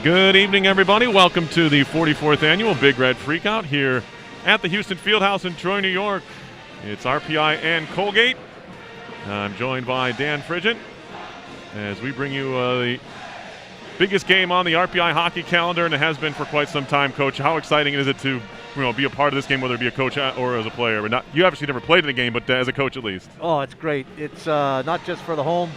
Good evening, everybody. Welcome to the 44th annual Big Red Freakout here at the Houston Fieldhouse in Troy, New York. It's RPI and Colgate. I'm joined by Dan Frigent as we bring you the biggest game on the RPI hockey calendar, and it has been for quite some time. Coach, how exciting is it to be a part of this game, whether it be a coach or as a player? But you obviously never played in the game, but as a coach at least. Oh, it's great. It's not just for the home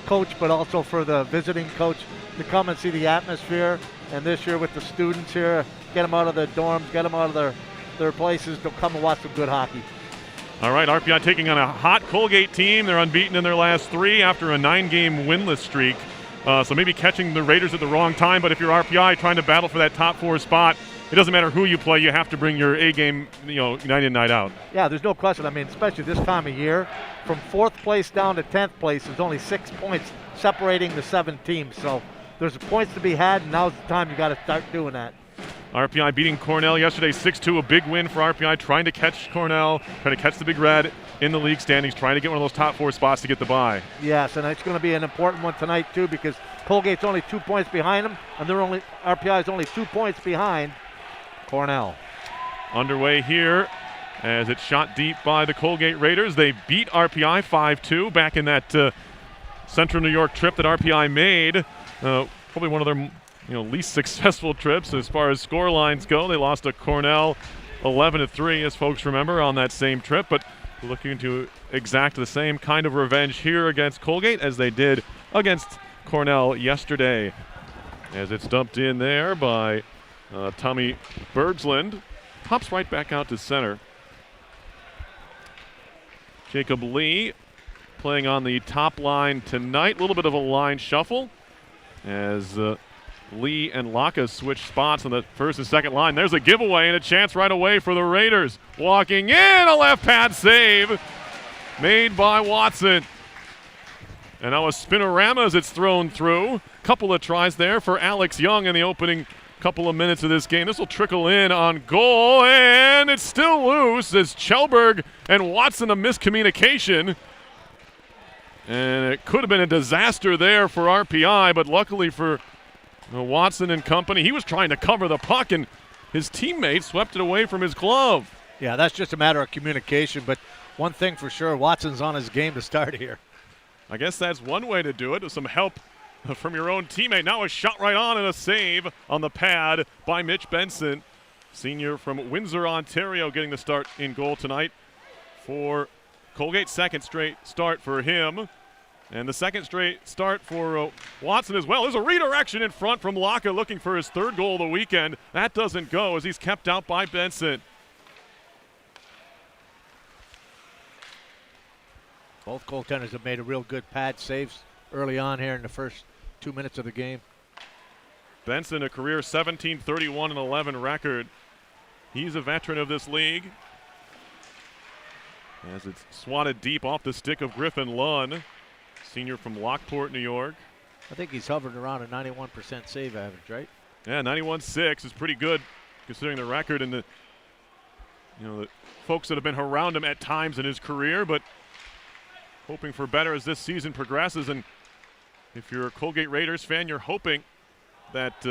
coach, but also for the visiting coach to come and see the atmosphere. And this year with the students here, get them out of their dorms, get them out of their places to come and watch some good hockey. All right, RPI taking on a hot Colgate team. They're unbeaten in their last 3 after a 9-game winless streak. So maybe catching the Raiders at the wrong time, but if you're RPI trying to battle for that top 4 spot, it doesn't matter who you play. You have to bring your A game, night in, night out. Yeah, there's no question. I mean, especially this time of year, from 4th place down to 10th place, there's only 6 points separating the 7 teams. So there's points to be had, and now's the time you got to start doing that. RPI beating Cornell yesterday 6-2, a big win for RPI, trying to catch Cornell, trying to catch the Big Red in the league standings, trying to get one of those top 4 spots to get the bye. Yes, and it's going to be an important one tonight too, because Colgate's only 2 points behind them, and RPI is only 2 points behind Cornell. Underway here as it's shot deep by the Colgate Raiders. They beat RPI 5-2 back in that Central New York trip that RPI made. Probably one of their least successful trips as far as score lines go. They lost to Cornell 11-3, as folks remember, on that same trip, but looking to exact the same kind of revenge here against Colgate as they did against Cornell yesterday. As it's dumped in there by Tommy Bergsland. Pops right back out to center. Jacob Lee playing on the top line tonight. A little bit of a line shuffle as Lee and Laka switch spots on the first and second line. There's a giveaway and a chance right away for the Raiders. Walking in, a left pad save made by Watson. And now a spinorama as it's thrown through. Couple of tries there for Alex Young in the opening couple of minutes of this game. This will trickle in on goal, and it's still loose as Kjellberg and Watson, a miscommunication. And it could have been a disaster there for RPI, but luckily for Watson and company, he was trying to cover the puck, and his teammate swept it away from his glove. Yeah, that's just a matter of communication, but one thing for sure, Watson's on his game to start here. I guess that's one way to do it, with some help from your own teammate. Now a shot right on and a save on the pad by Mitch Benson, senior from Windsor, Ontario, getting the start in goal tonight for Colgate. Second straight start for him. And the second straight start for Watson as well. There's a redirection in front from Laka looking for his 3rd goal of the weekend. That doesn't go as he's kept out by Benson. Both goaltenders have made a real good pad saves early on here in the first 2 minutes of the game. Benson, a career 17-31-11 record. He's a veteran of this league. As it's swatted deep off the stick of Griffin Lunn, senior from Lockport, New York. I think he's hovering around a 91% save average, right? Yeah, 91.6 is pretty good considering the record and the folks that have been around him at times in his career, but hoping for better as this season progresses. And if you're a Colgate Raiders fan, you're hoping that,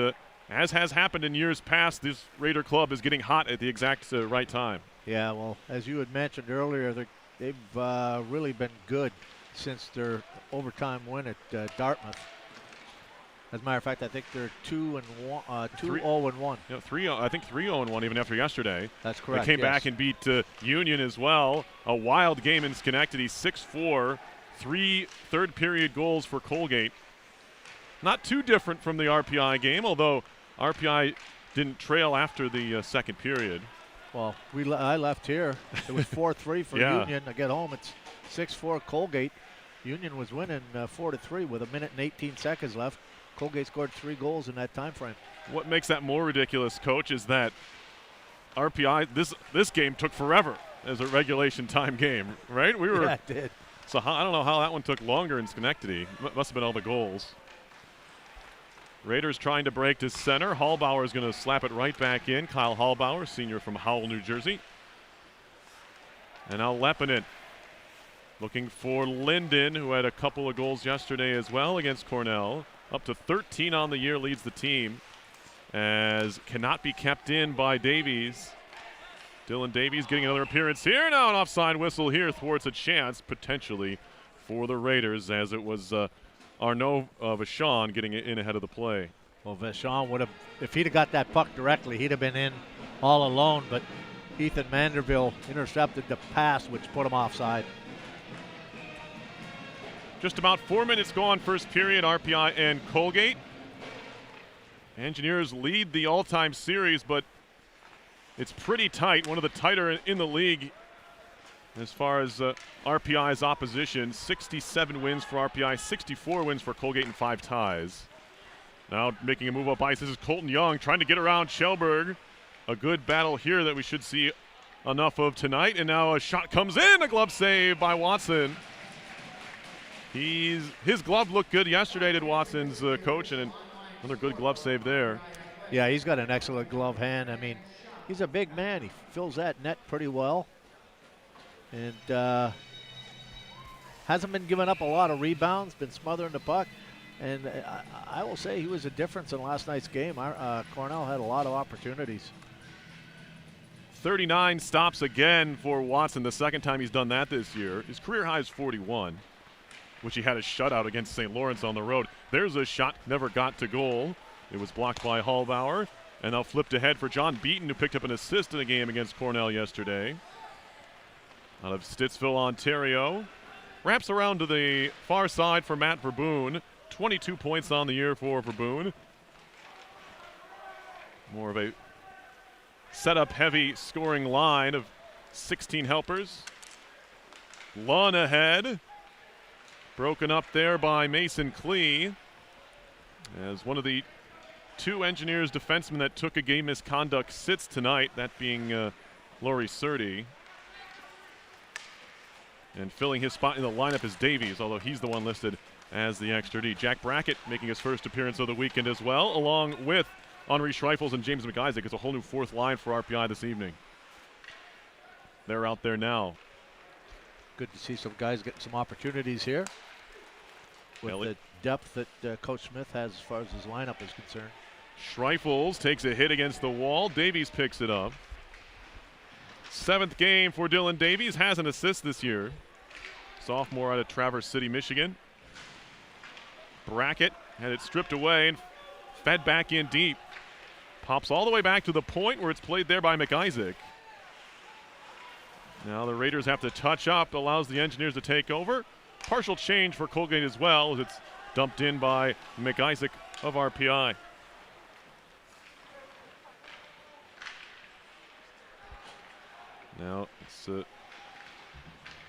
as has happened in years past, this Raider club is getting hot at the exact right time. Yeah, well, as you had mentioned earlier, they've really been good since their overtime win at Dartmouth. As a matter of fact, I think they're 2-0-1. Yeah, 3-0. I think 3-0-1 even after yesterday. That's correct. They came back and beat Union as well. A wild game in Schenectady, 6-4. 3 third-period goals for Colgate. Not too different from the RPI game, although RPI didn't trail after the second period. Well, I left here. It was 4-3 for yeah. Union. I get home, it's 6-4 Colgate. Union was winning 4-3 with 1 minute and 18 seconds left. Colgate scored 3 goals in that time frame. What makes that more ridiculous, Coach, is that RPI, this game took forever as a regulation time game, right? Yeah, it did. So I don't know how that one took longer in Schenectady. Must have been all the goals. Raiders trying to break to center. Hallbauer is going to slap it right back in. Kyle Hallbauer, senior from Howell, New Jersey. And now Leppinen looking for Linden, who had a couple of goals yesterday as well against Cornell. up to 13 on the year, leads the team, as cannot be kept in by Davies. Dylan Davies getting another appearance here. Now an offside whistle here thwarts a chance potentially for the Raiders, as it was Arnaud Vachon getting it in ahead of the play. Well, Vachon would have, if he'd have got that puck directly, he'd have been in all alone, but Ethan Manderville intercepted the pass, which put him offside. Just about 4 minutes gone, first period, RPI and Colgate. Engineers lead the all-time series, but it's pretty tight, one of the tighter in the league as far as RPI's opposition. 67 wins for RPI, 64 wins for Colgate, and 5 ties. Now making a move up ice, this is Colton Young trying to get around Kjellberg. A good battle here that we should see enough of tonight, and now a shot comes in, a glove save by Watson. His glove looked good yesterday, did Watson's coach, and another good glove save there. Yeah, he's got an excellent glove hand. I mean, he's a big man. He fills that net pretty well. And hasn't been giving up a lot of rebounds, been smothering the puck. And I will say he was a difference in last night's game. Cornell had a lot of opportunities. 39 stops again for Watson, the second time he's done that this year. His career high is 41, which he had a shutout against St. Lawrence on the road. There's a shot, never got to goal. It was blocked by Hallbauer. And now flipped ahead for John Beaton, who picked up an assist in the game against Cornell yesterday. Out of Stittsville, Ontario. Wraps around to the far side for Matt Verboon. 22 points on the year for Verboon. More of a setup-heavy scoring line of 16 helpers. Lunn ahead. Broken up there by Mason Klee, as one of the 2 Engineers defensemen that took a game misconduct sits tonight, that being Laurie Surdy. And filling his spot in the lineup is Davies, although he's the one listed as the extra D. Jack Brackett making his first appearance of the weekend as well, along with Henri Schreifels and James McIsaac. It's a whole new 4th line for RPI this evening. They're out there now. Good to see some guys getting some opportunities here with the depth that Coach Smith has as far as his lineup is concerned. Schreifels takes a hit against the wall. Davies picks it up. 7th game for Dylan Davies. Has an assist this year. Sophomore out of Traverse City, Michigan. Brackett had it stripped away and fed back in deep. Pops all the way back to the point where it's played there by McIsaac. Now the Raiders have to touch up, allows the Engineers to take over. Partial change for Colgate as well, as it's dumped in by McIsaac of RPI. Now it's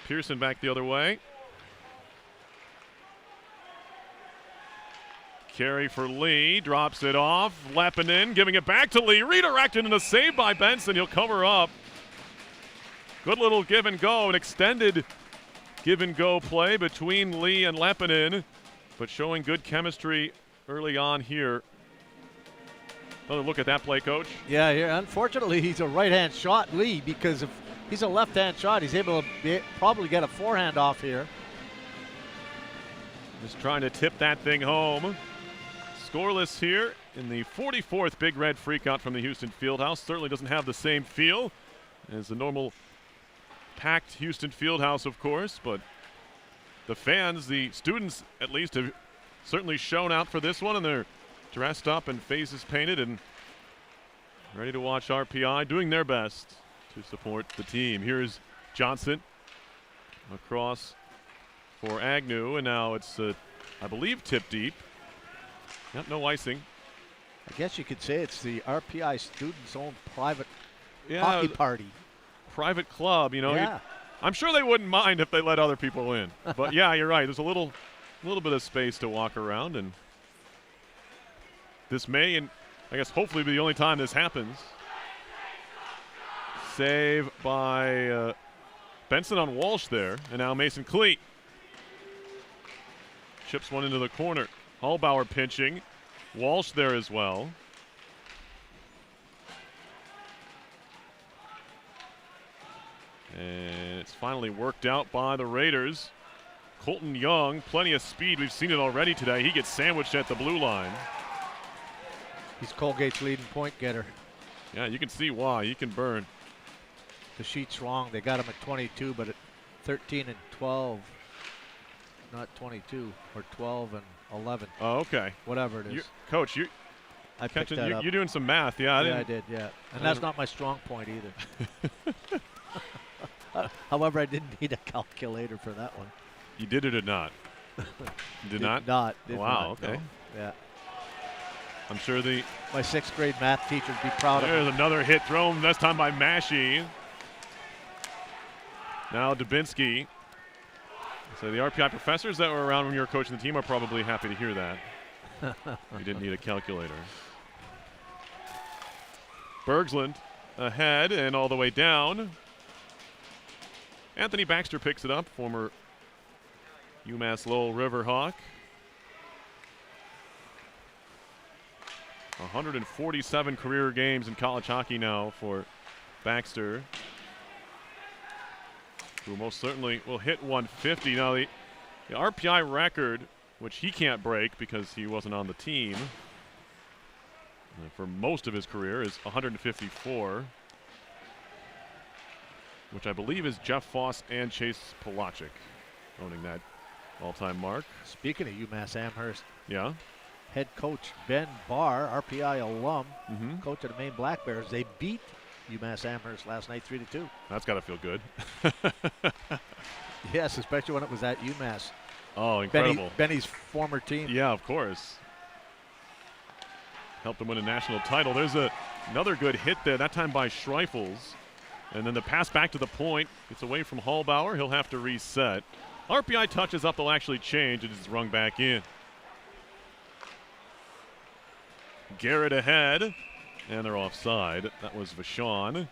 Pearson back the other way. Carry for Lee, drops it off. Lepinen giving it back to Lee, redirected and a save by Benson. He'll cover up. Good little give and go, an extended give and go play between Lee and Lepinen, but showing good chemistry early on here. Another look at that play, Coach. Yeah, unfortunately he's a right-hand shot, Lee, because if he's a left-hand shot, he's able to probably get a forehand off here. Just trying to tip that thing home. Scoreless here in the 44th Big Red Freakout from the Houston Fieldhouse. Certainly doesn't have the same feel as the normal packed Houston Fieldhouse, of course, but the fans, the students at least, have certainly shown out for this one, and they're dressed up and faces painted and ready to watch RPI doing their best to support the team. Here's Johnson across for Agnew, and now it's, I believe, tip deep. Yep, no icing. I guess you could say it's the RPI students' own private hockey party. Private club, you know. Yeah. I'm sure they wouldn't mind if they let other people in. But yeah, you're right. There's a little bit of space to walk around, and this may, and I guess hopefully, be the only time this happens. Save by Benson on Walsh there, and now Mason Klee chips one into the corner. Hallbauer pinching. Walsh there as well. And it's finally worked out by the Raiders. Colton Young, plenty of speed. We've seen it already today. He gets sandwiched at the blue line. He's Colgate's leading point getter. Yeah, you can see why. He can burn. The sheet's wrong. They got him at 22, but at 13 and 12. Not 22, or 12 and 11. Oh, okay. Whatever it is. Coach, I picked that up. You're doing some math. Yeah, I did, yeah. And that's not my strong point either. However, I didn't need a calculator for that one. You did it or not? You did not? Did wow, not, okay. No. Yeah. I'm sure my 6th grade math teacher would be proud of me. There's another hit thrown, this time by Massey. Now Dubinsky. So the RPI professors that were around when you were coaching the team are probably happy to hear that. You didn't need a calculator. Bergsland ahead and all the way down. Anthony Baxter picks it up, former UMass Lowell Riverhawk. 147 career games in college hockey now for Baxter, who most certainly will hit 150. Now the RPI record, which he can't break because he wasn't on the team for most of his career, is 154, which I believe is Jeff Foss and Chase Polachek owning that all-time mark. Speaking of UMass Amherst, yeah, head coach Ben Barr, RPI alum, mm-hmm. coach of the Maine Black Bears. They beat UMass Amherst last night 3-2. That's got to feel good. Yes, especially when it was at UMass. Oh, incredible. Benny's former team. Yeah, of course. Helped them win a national title. There's another good hit there, that time by Schreifels. And then the pass back to the point. It's away from Hallbauer. He'll have to reset. RPI touches up, they'll actually change. It is rung back in. Garrett ahead. And they're offside. That was Vachon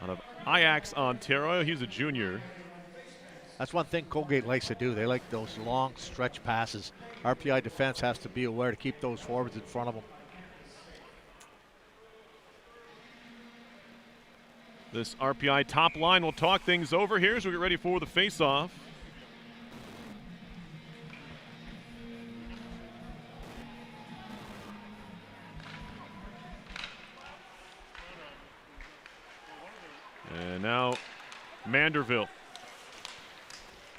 out of Ajax, Ontario. He's a junior. That's one thing Colgate likes to do. They like those long stretch passes. RPI defense has to be aware to keep those forwards in front of them. This RPI top line will talk things over here as we get ready for the face-off. And now Manderville.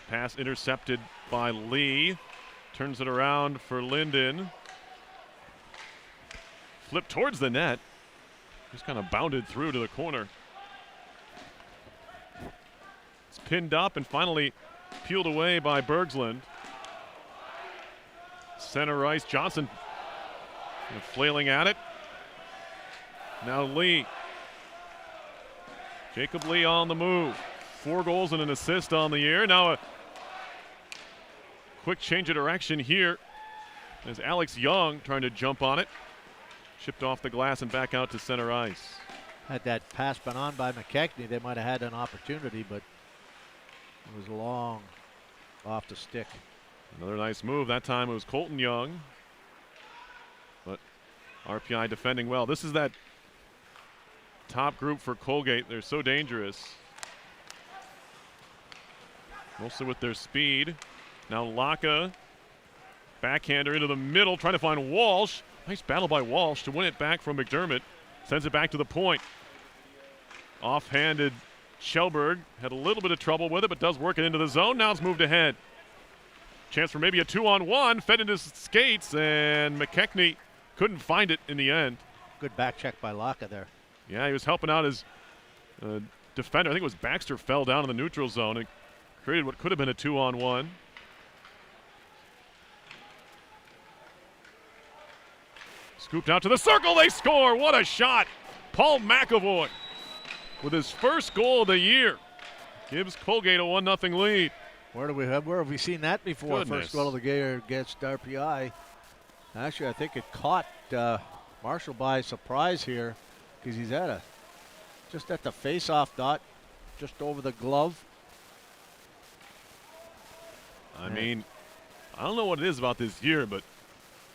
Pass intercepted by Lee. Turns it around for Linden. Flipped towards the net. Just kind of bounded through to the corner. It's pinned up and finally peeled away by Bergsland. Center ice, Johnson flailing at it. Now Lee. Jacob Lee on the move. 4 goals and an assist on the year. Now a quick change of direction here as Alex Young trying to jump on it. Shipped off the glass and back out to center ice. Had that pass been on by McKechnie, they might have had an opportunity, but it was long off the stick. Another nice move. That time it was Colton Young. But RPI defending well. This is that top group for Colgate. They're so dangerous. Mostly with their speed. Now Laka, backhander into the middle, trying to find Walsh. Nice battle by Walsh to win it back from McDermott. Sends it back to the point. Offhanded Shelberg. Had a little bit of trouble with it, but does work it into the zone. Now it's moved ahead. Chance for maybe a 2-on-1. Fed into skates, and McKechnie couldn't find it in the end. Good back check by Laka there. Yeah, he was helping out his defender. I think it was Baxter fell down in the neutral zone and created what could have been a 2-on-1. Scooped out to the circle. They score. What a shot. Paul McAvoy with his first goal of the year gives Colgate a 1-0 lead. Where have we seen that before? Goodness. First goal of the year against RPI. Actually, I think it caught Marshall by surprise here because he's just at the face-off dot, just over the glove. I mean, I don't know what it is about this year, but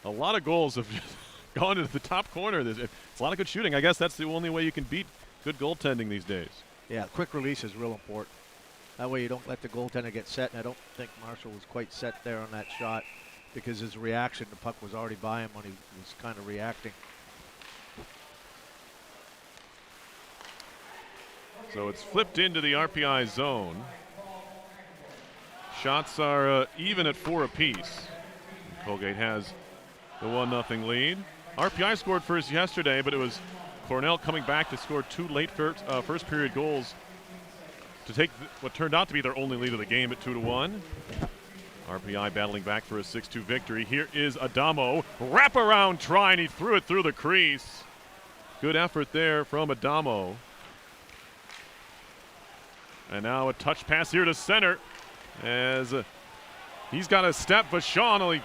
a lot of goals have gone to the top corner. It's a lot of good shooting. I guess that's the only way you can beat good goaltending these days. Yeah, quick release is real important. That way you don't let the goaltender get set, and I don't think Marshall was quite set there on that shot because his reaction, the puck was already by him when he was kind of reacting. So it's flipped into the RPI zone. Shots are even at 4 apiece. Colgate has the 1-0 lead. RPI scored first yesterday, but it was Cornell coming back to score 2 late first period goals to take what turned out to be their only lead of the game at 2-1. RPI battling back for a 6-2 victory. Here is Adamo. Wraparound try, and he threw it through the crease. Good effort there from Adamo. And now a touch pass here to center as he's got a step, but Sean only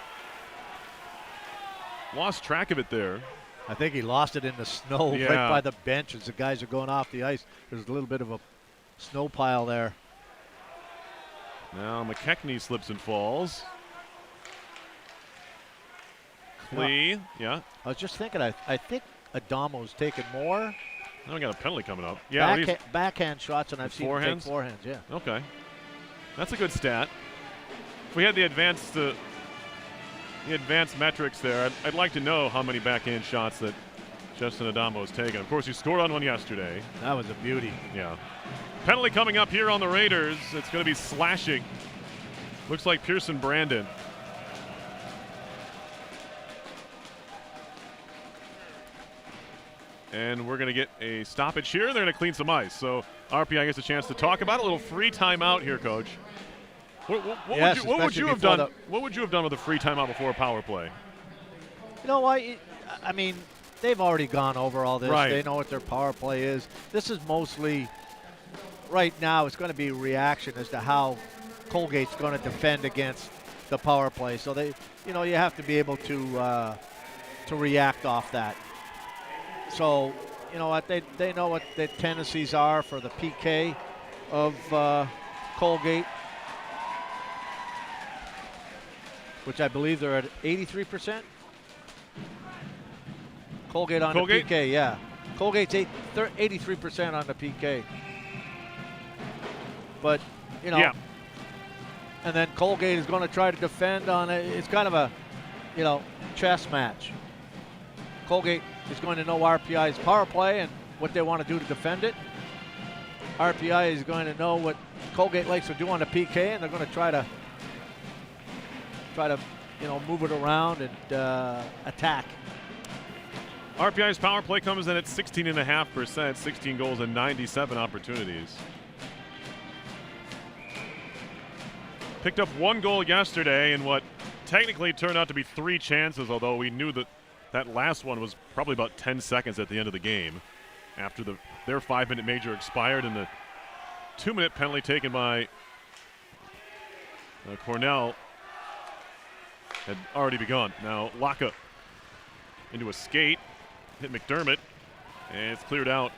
lost track of it there. I think he lost it in the snow right by the bench as the guys are going off the ice. There's a little bit of a snow pile there. Now McKechnie slips and falls. Klee, yeah. I was just thinking, I think Adamo's taken more. Now we got a penalty coming up. Yeah, backhand shots, and I've seen him take forehands. Yeah. Okay, that's a good stat. If we had the advanced metrics there, I'd like to know how many backhand shots that Justin Adamo has taken. Of course, he scored on one yesterday. That was a beauty. Yeah. Penalty coming up here on the Raiders. It's going to be slashing. Looks like Pearson Brandon. And we're going to get a stoppage here. They're going to clean some ice. So RPI gets a chance to talk about it. A little free timeout here, Coach. What would you have done? What would you have done with a free timeout before a power play? You know what? I mean, they've already gone over all this. Right. They know what their power play is. This is mostly, right now, it's going to be reaction as to how Colgate's going to defend against the power play. So they, you have to be able to react off that. So, you know what, they know what the tendencies are for the PK of Colgate, which I believe they're at 83%. Colgate on the PK, yeah. Colgate's 83% on the PK. But, yeah. And then Colgate is going to try to defend on it. It's kind of a, chess match. Colgate is going to know RPI's power play and what they want to do to defend it. RPI is going to know what Colgate likes to do on the PK, and they're going to try to move it around and attack. RPI's power play comes in at 16.5%, 16 goals and 97 opportunities. Picked up 1 goal yesterday in what technically turned out to be 3 chances, although we knew that last one was probably about 10 seconds at the end of the game after their 5-minute major expired and the 2-minute penalty taken by Cornell had already begun. Now Laka into a skate, hit McDermott, and it's cleared out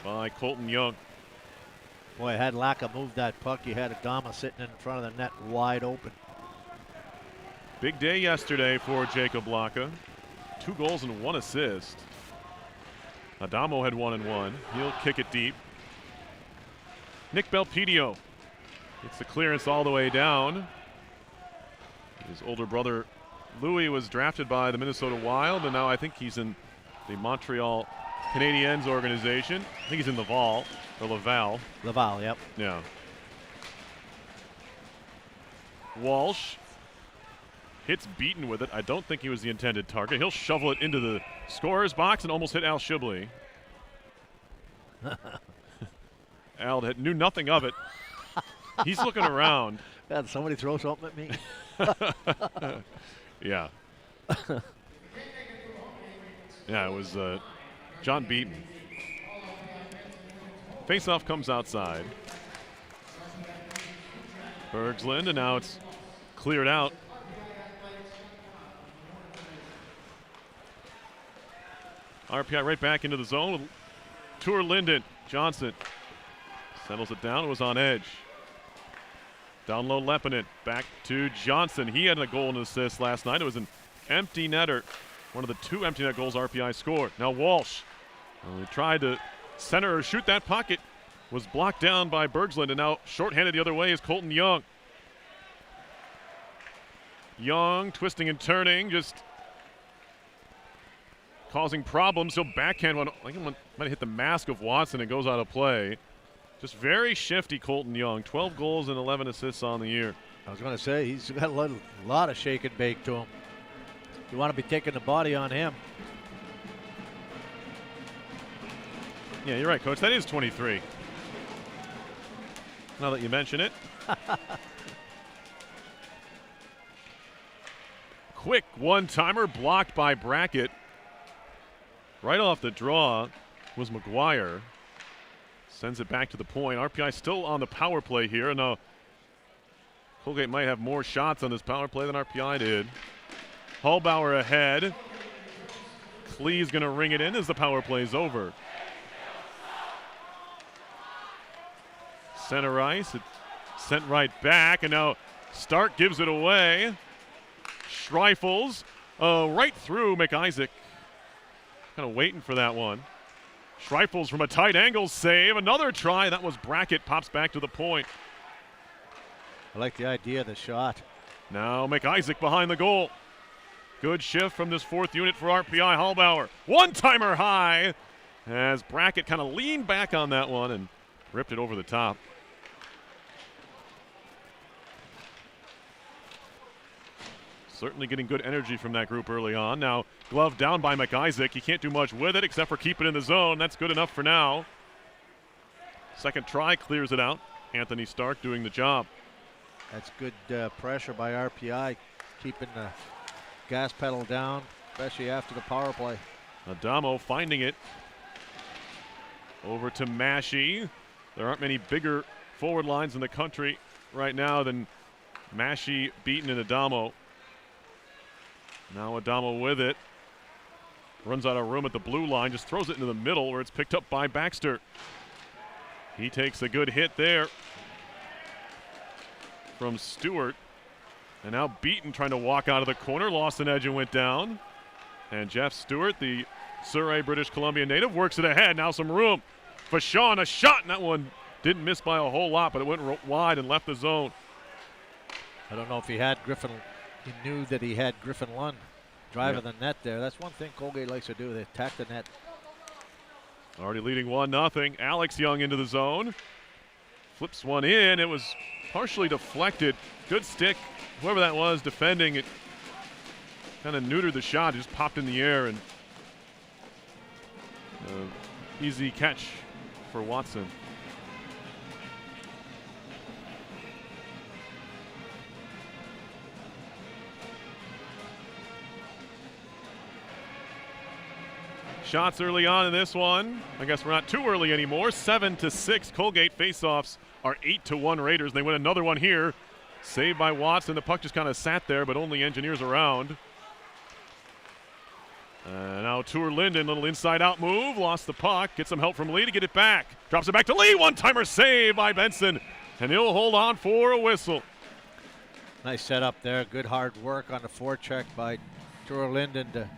by Colton Young. Boy, had Laka moved that puck, you had Adama sitting in front of the net wide open. Big day yesterday for Jacob Laka. 2 goals and 1 assist. Adamo had 1 and 1. He'll kick it deep. Nick Belpedio gets the clearance all the way down. His older brother Louis was drafted by the Minnesota Wild, and now I think he's in the Montreal Canadiens organization. I think he's in Laval. Laval, yep. Yeah. Walsh hits Beaton with it. I don't think he was the intended target. He'll shovel it into the scorer's box and almost hit Al Shibley. Al knew nothing of it. He's looking around. Did somebody throw something at me? Yeah. Yeah, it was John Beaton. Faceoff comes outside. Bergsland, and now it's cleared out. RPI right back into the zone with Tour Linden. Johnson settles it down. It was on edge. Down low, Lepinen. Back to Johnson. He had a goal and assist last night. It was an empty netter. One of the 2 empty net goals RPI scored. Now Walsh. He tried to center or shoot that puck. It was blocked down by Bergsland, and now shorthanded the other way is Colton Young. Young twisting and turning, just causing problems. So backhand one, I think it might have hit the mask of Watson and goes out of play. Just very shifty Colton Young, 12 goals and 11 assists on the year. I was going to say, he's got a lot of shake and bake to him. You want to be taking the body on him. Yeah, you're right, Coach. That is 23. Now that you mention it. Quick one-timer blocked by Brackett. Right off the draw was McGuire. Sends it back to the point. RPI still on the power play here. Now, Colgate might have more shots on this power play than RPI did. Hallbauer ahead. Klee's going to ring it in as the power play is over. Center ice. It's sent right back, and now Stark gives it away. Schreifels right through McIsaac. Kind of waiting for that one. Schreifels from a tight angle save. Another try. That was Brackett. Pops back to the point. I like the idea of the shot. Now McIsaac behind the goal. Good shift from this fourth unit for RPI. Hallbauer. One-timer high as Brackett kind of leaned back on that one and ripped it over the top. Certainly getting good energy from that group early on. Now, glove down by McIsaac. He can't do much with it except for keep it in the zone. That's good enough for now. Second try clears it out. Anthony Stark doing the job. That's good pressure by RPI, keeping the gas pedal down, especially after the power play. Adamo finding it. Over to Mashie. There aren't many bigger forward lines in the country right now than Mashie, Beaton, and Adamo. Now Adamo with it. Runs out of room at the blue line, just throws it into the middle where it's picked up by Baxter. He takes a good hit there from Stewart. And now Beaton trying to walk out of the corner, lost an edge and went down. And Jeff Stewart, the Surrey, British Columbia native, works it ahead. Now some room. Vachon, a shot, and that one didn't miss by a whole lot, but it went wide and left the zone. I don't know if he had Griffin. He knew that he had Griffin Lund driving the net there. That's one thing Colgate likes to do. They attack the net. Already leading 1-0. Alex Young into the zone. Flips one in. It was partially deflected. Good stick. Whoever that was defending it kind of neutered the shot. It just popped in the air, and easy catch for Watson. Shots early on in this one. I guess we're not too early anymore. 7-6 Colgate. Faceoffs are 8-1 Raiders. They win another one here. Saved by Watson. The puck just kind of sat there, but only engineers around. Now Tour Linden, little inside-out move. Lost the puck. Gets some help from Lee to get it back. Drops it back to Lee. One-timer save by Benson. And he'll hold on for a whistle. Nice setup there. Good hard work on the forecheck by Tour Linden to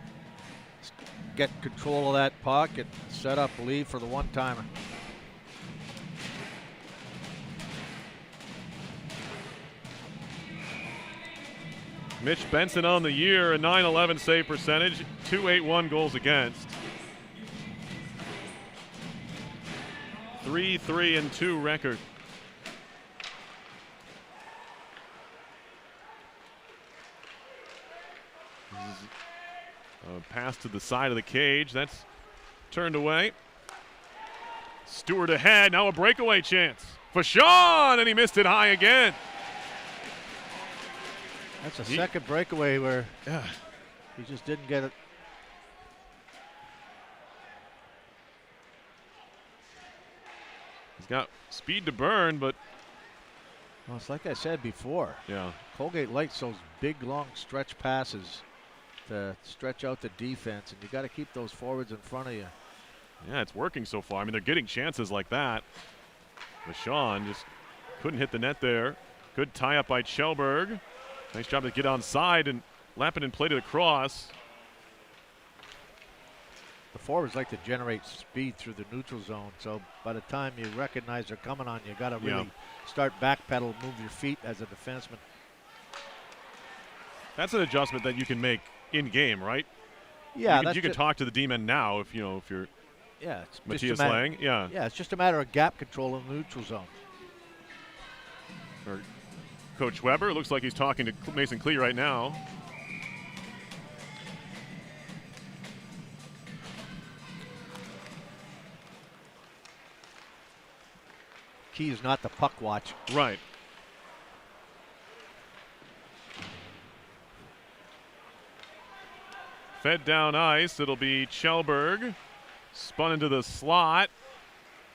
get control of that puck and set up Lee for the one-timer. Mitch Benson on the year, a .911 save percentage, 281 goals against. 3-3-2 record. Pass to the side of the cage. That's turned away. Stewart ahead. Now a breakaway chance. Vachon, and he missed it high again. That's a second breakaway where he just didn't get it. He's got speed to burn, but well, it's like I said before. Yeah. Colgate likes those big, long stretch passes to stretch out the defense, and you got to keep those forwards in front of you. Yeah, it's working so far. I mean, they're getting chances like that. Vachon just couldn't hit the net there. Good tie-up by Kjellberg. Nice job to get onside, and Lappinen played it across. The forwards like to generate speed through the neutral zone, so by the time you recognize they're coming on, you got to really start backpedal, move your feet as a defenseman. That's an adjustment that you can make in game, right? Yeah, you can talk to the D-men now if you're it's Matthias Lang. Yeah, it's just a matter of gap control in the neutral zone. Or Coach Weber looks like he's talking to Mason Klee right now. Key is not the puck watch. Right. Fed down ice. It'll be Kjellberg. Spun into the slot.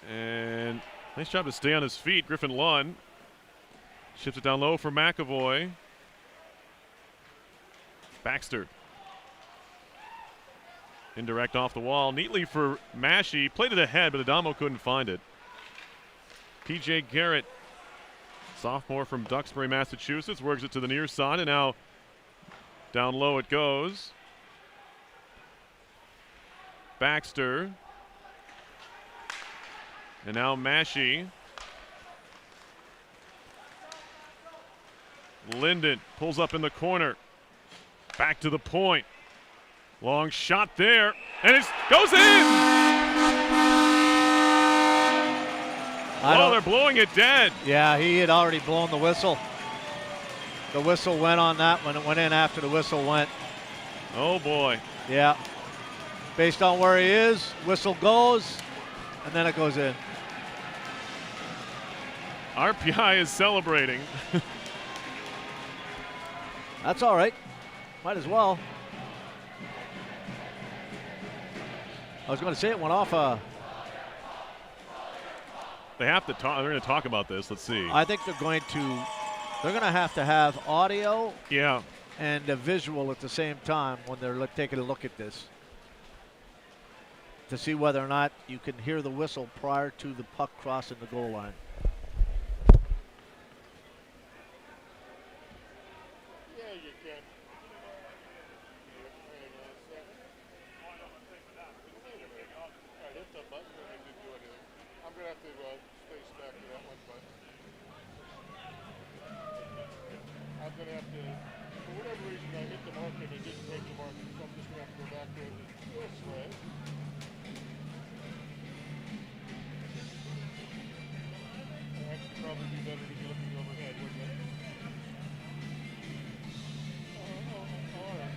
And nice job to stay on his feet. Griffin Lund shifts it down low for McAvoy. Baxter. Indirect off the wall. Neatly for Massey. Played it ahead, but Adamo couldn't find it. P.J. Garrett, sophomore from Duxbury, Massachusetts, works it to the near side, and now down low it goes. Baxter. And now Massey. Linden pulls up in the corner. Back to the point. Long shot there, and it goes in! Oh, they're blowing it dead. Yeah, he had already blown the whistle. The whistle went on that one. It went in after the whistle went. Oh, boy. Yeah. Based on where he is, whistle goes, and then it goes in. RPI is celebrating. That's all right. Might as well. I was going to say it went off They have to talk. They're going to talk about this. Let's see. I think they're going to have audio and a visual at the same time when they're taking a look at this to see whether or not you can hear the whistle prior to the puck crossing the goal line. Yeah, you can. Hit the button and it didn't do anything. I'm going to have to space back to that one, but I'm going to have to, for whatever reason, I hit the marker and it didn't break the marker, so I'm just going to have to go back to it this way. Actually, probably be better to be looking overhead, wouldn't it? All right.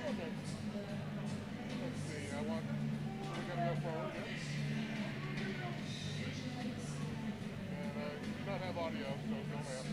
Okay. Let's see. We gotta go forward, yeah? And I do not have audio, so don't ask.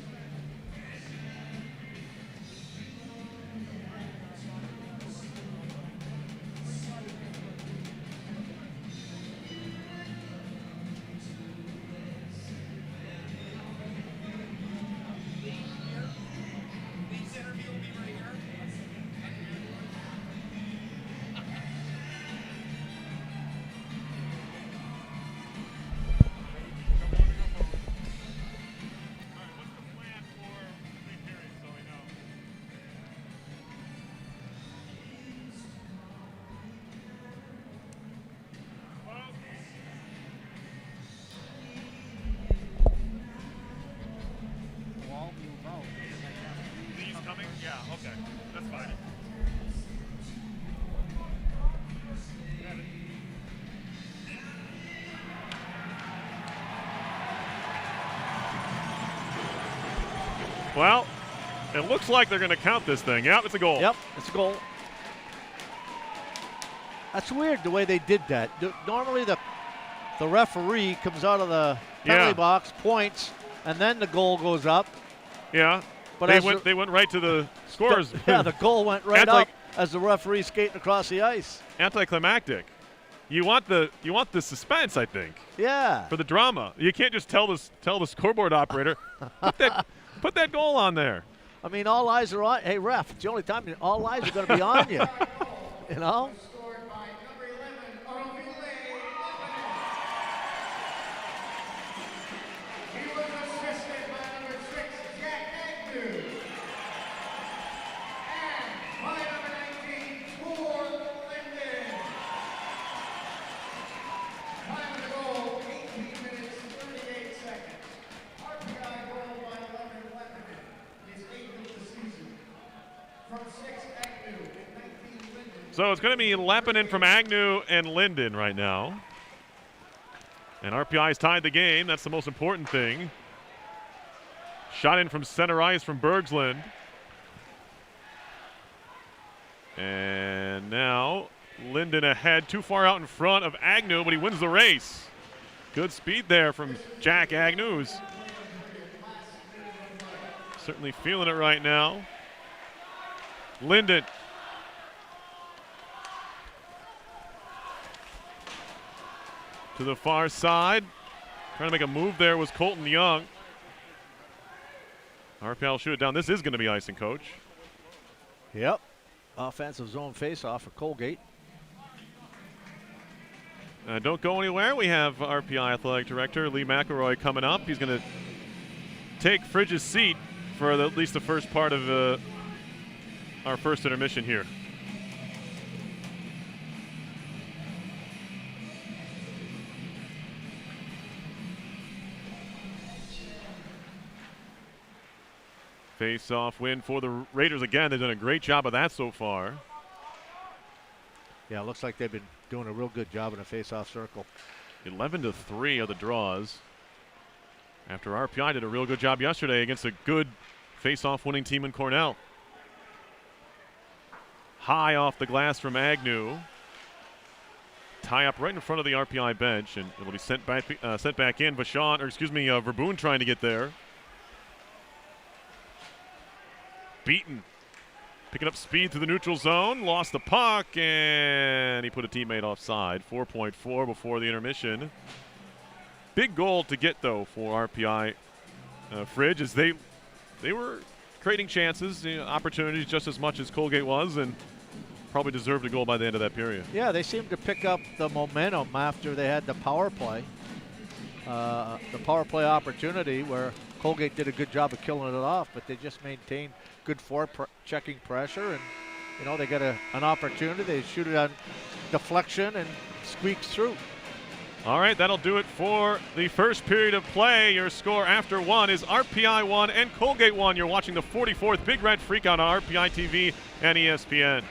Yeah, okay. That's fine. Well, it looks like they're going to count this thing. Yep, it's a goal. Yep, it's a goal. That's weird the way they did that. Normally the referee comes out of the penalty box, points, and then the goal goes up. Yeah. But they went right to the scores. Yeah, the goal went right up as the referee skating across the ice. Anticlimactic. You want the suspense, I think. Yeah. For the drama. You can't just tell the scoreboard operator, put that goal on there. I mean, all eyes are on. Hey, ref, it's the only time all eyes are going to be on you. You know? So it's going to be Leppinen from Agnew and Linden right now. And RPI's tied the game. That's the most important thing. Shot in from center ice from Bergsland. And now Linden ahead, too far out in front of Agnew, but he wins the race. Good speed there from Jack Agnew. Certainly feeling it right now. Linden. To the far side. Trying to make a move there was Colton Young. RPI will shoot it down. This is going to be icing, Coach. Yep. Offensive zone faceoff for Colgate. Don't go anywhere. We have RPI Athletic Director Lee McElroy coming up. He's going to take Fridge's seat for at least the first part of our first intermission here. Face-off win for the Raiders again. They've done a great job of that so far. Yeah, it looks like they've been doing a real good job in a face-off circle. 11-3 are the draws. After RPI did a real good job yesterday against a good face-off winning team in Cornell. High off the glass from Agnew. Tie up right in front of the RPI bench, and it'll be sent back in. Verboen trying to get there. Beaten. Picking up speed through the neutral zone. Lost the puck, and he put a teammate offside. 4.4 before the intermission. Big goal to get, though, for RPI Fridge, as they were creating chances, opportunities just as much as Colgate was, and probably deserved a goal by the end of that period. Yeah, they seemed to pick up the momentum after they had the power play. The power play opportunity where Colgate did a good job of killing it off, but they just maintained good checking pressure, and they get an opportunity. They shoot it on deflection and squeaks through. All right, that'll do it for the first period of play. Your score after one is RPI 1 and Colgate 1. You're watching the 44th Big Red Freakout on RPI TV and ESPN.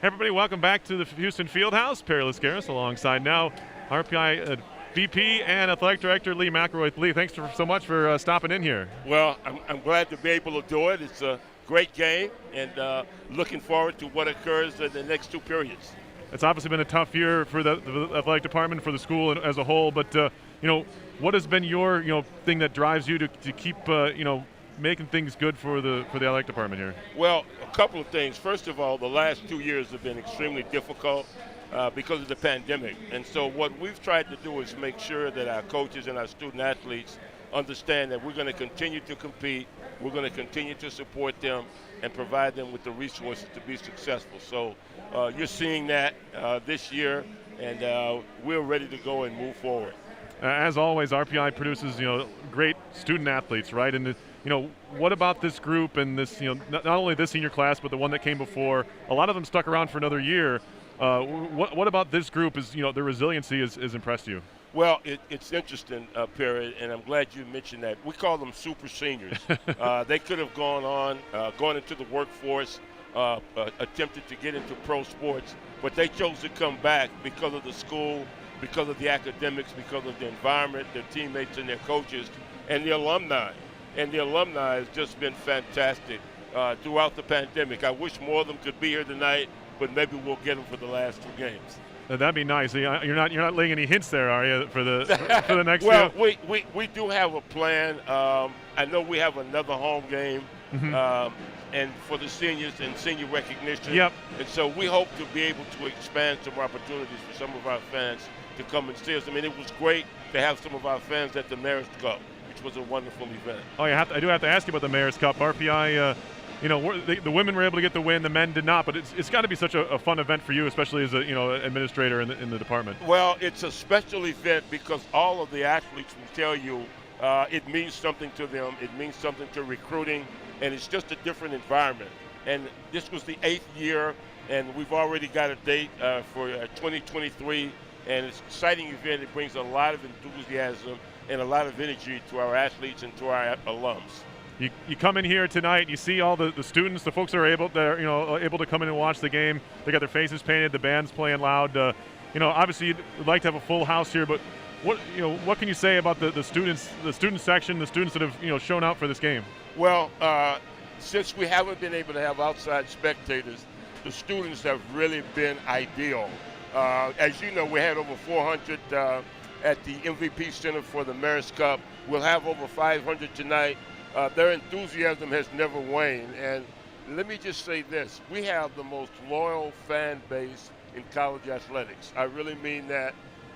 Hey everybody, welcome back to the Houston Fieldhouse. Perry Lascaris alongside now RPI VP and Athletic Director Lee McElroy. Lee, thanks so much for stopping in here. Well, I'm glad to be able to do it. It's a great game, and looking forward to what occurs in the next two periods. It's obviously been a tough year for the athletic department, for the school as a whole, but what has been your thing that drives you to keep making things good for the athletic department here? Well, a couple of things. First of all, the last 2 years have been extremely difficult because of the pandemic. And so what we've tried to do is make sure that our coaches and our student athletes understand that we're going to continue to compete, we're going to continue to support them, and provide them with the resources to be successful. So you're seeing that this year, and we're ready to go and move forward. As always, RPI produces great student athletes, right? And what about this group and this not only this senior class but the one that came before? A lot of them stuck around for another year. What about this group is their resiliency has impressed you? Well, it's interesting, Perry, and I'm glad you mentioned that. We call them super seniors. They could have gone into the workforce, attempted to get into pro sports, but they chose to come back because of the school, because of the academics, because of the environment, their teammates and their coaches, and the alumni. And the alumni has just been fantastic throughout the pandemic. I wish more of them could be here tonight, but maybe we'll get them for the last 2 games. That'd be nice. You're not laying any hints there, are you, for the next? Well, we do have a plan. I know we have another home game, and for the seniors and senior recognition. Yep. And so we hope to be able to expand some opportunities for some of our fans to come and see us. I mean, it was great to have some of our fans at the Mayor's Cup, which was a wonderful event. Oh, I do have to ask you about the Mayor's Cup. RPI. The women were able to get the win, the men did not, but it's got to be such a fun event for you, especially as a administrator in the department. Well, it's a special event because all of the athletes will tell you it means something to them. It means something to recruiting, and it's just a different environment. And this was the 8th year, and we've already got a date for 2023, and it's an exciting event. It brings a lot of enthusiasm and a lot of energy to our athletes and to our alums. You come in here tonight, you see all the students, the folks that are able to come in and watch the game. They got their faces painted, the band's playing loud. Obviously you'd like to have a full house here, but what can you say about the students, the student section, the students that have shown out for this game? Well, since we haven't been able to have outside spectators, the students have really been ideal. As you know, we had over 400 at the MVP Center for the Mayor's Cup. We'll have over 500 tonight. Their enthusiasm has never waned, and let me just say this. We have the most loyal fan base in college athletics. I really mean that,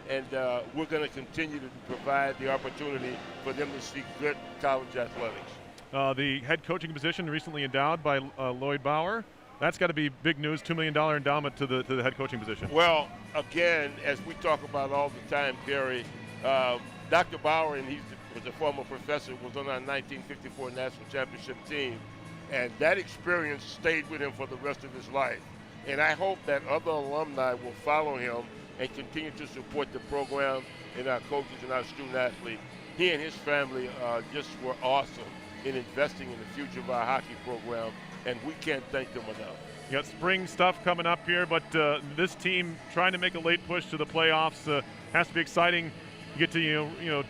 and we're going to continue to provide the opportunity for them to see good college athletics. The head coaching position recently endowed by Lloyd Bauer. That's got to be big news, $2 million endowment to the head coaching position. Well, again, as we talk about all the time, Gary, Dr. Bauer, and he was a former professor, was on our 1954 national championship team, and that experience stayed with him for the rest of his life. And I hope that other alumni will follow him and continue to support the program and our coaches and our student athletes. He and his family just were awesome in investing in the future of our hockey program, and we can't thank them enough. You got spring stuff coming up here, but this team trying to make a late push to the playoffs has to be exciting. You get to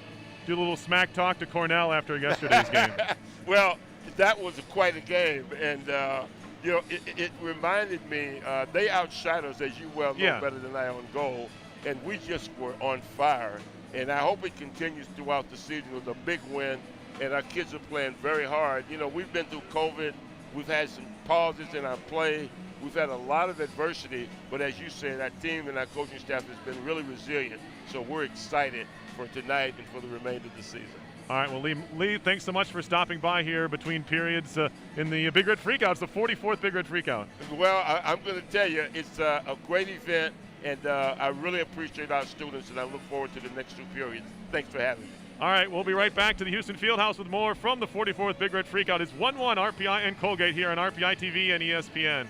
do a little smack talk to Cornell after yesterday's game. Well, that was quite a game, and it reminded me they outshot us, as you well know better than I, on goal, and we just were on fire. And I hope it continues throughout the season with a big win, and our kids are playing very hard. We've been through COVID. We've had some pauses in our play. We've had a lot of adversity, but as you said, our team and our coaching staff has been really resilient. So we're excited for tonight and for the remainder of the season. All right, well, Lee, thanks so much for stopping by here between periods in the Big Red Freakout. It's the 44th Big Red Freakout. Well, I'm going to tell you, it's a great event, and I really appreciate our students, and I look forward to the next 2 periods. Thanks for having me. All right, we'll be right back to the Houston Fieldhouse with more from the 44th Big Red Freakout. It's 1-1 RPI and Colgate here on RPI TV and ESPN.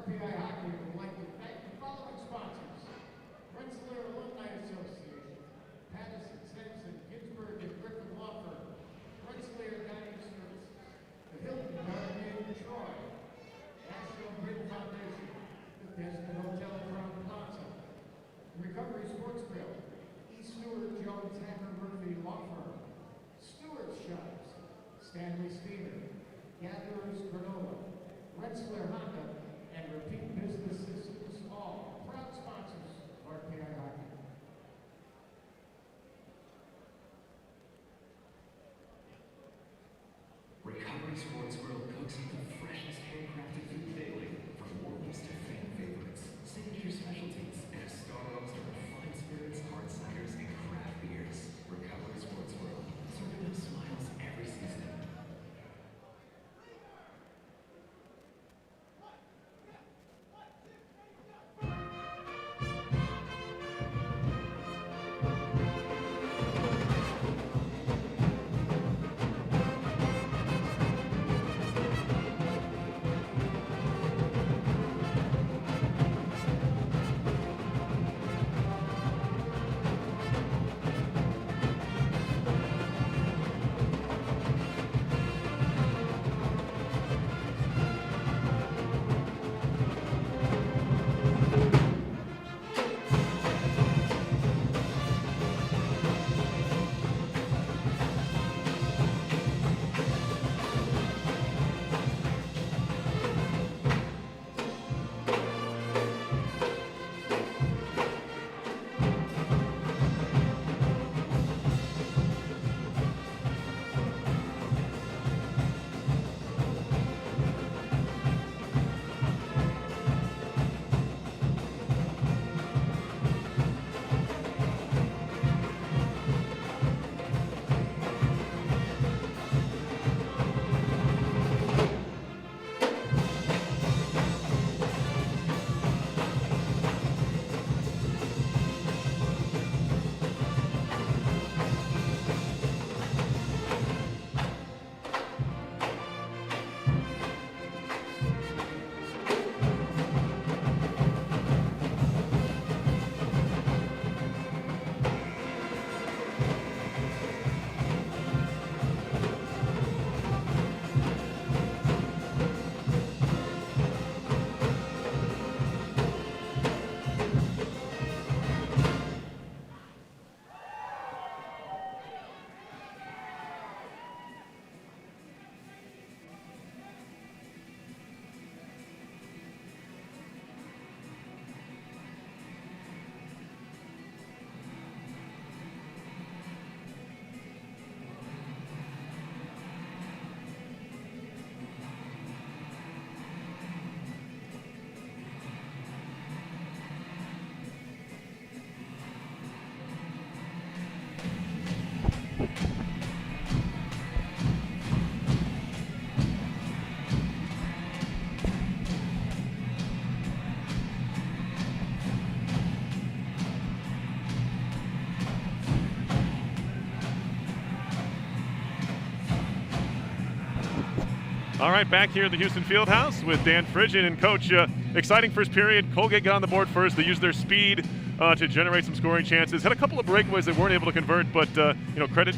RPI Hockey would like to thank the following sponsors: Rensselaer Alumni Association, Patterson, Sampson, Ginsburg, and Griffin Law Firm, Rensselaer Dining Services, the Hilton Garden Inn Troy, National Grid Foundation, the Destin Hotel Crown Plaza, Recovery Sports Grill, East Stewart Jones Hammer Murphy Law Firm, Stewart's Shops, Stanley Steamer, Gatherers Granola, Rensselaer Honda, and Repeat Business Systems, all proud sponsors of RPI Hockey. Recovery Sports Grill cooks you the freshest handcrafted food daily, from warmest to fan favorites, signature specialties, and a star roast of refined spirits, hard ciders, and craft beers. Recovery Sports Grill, serving them smiles every season. All right, back here at the Houston Fieldhouse with Dan Frigian and Coach. Exciting first period. Colgate got on the board first. They used their speed to generate some scoring chances. Had a couple of breakaways they weren't able to convert, but credit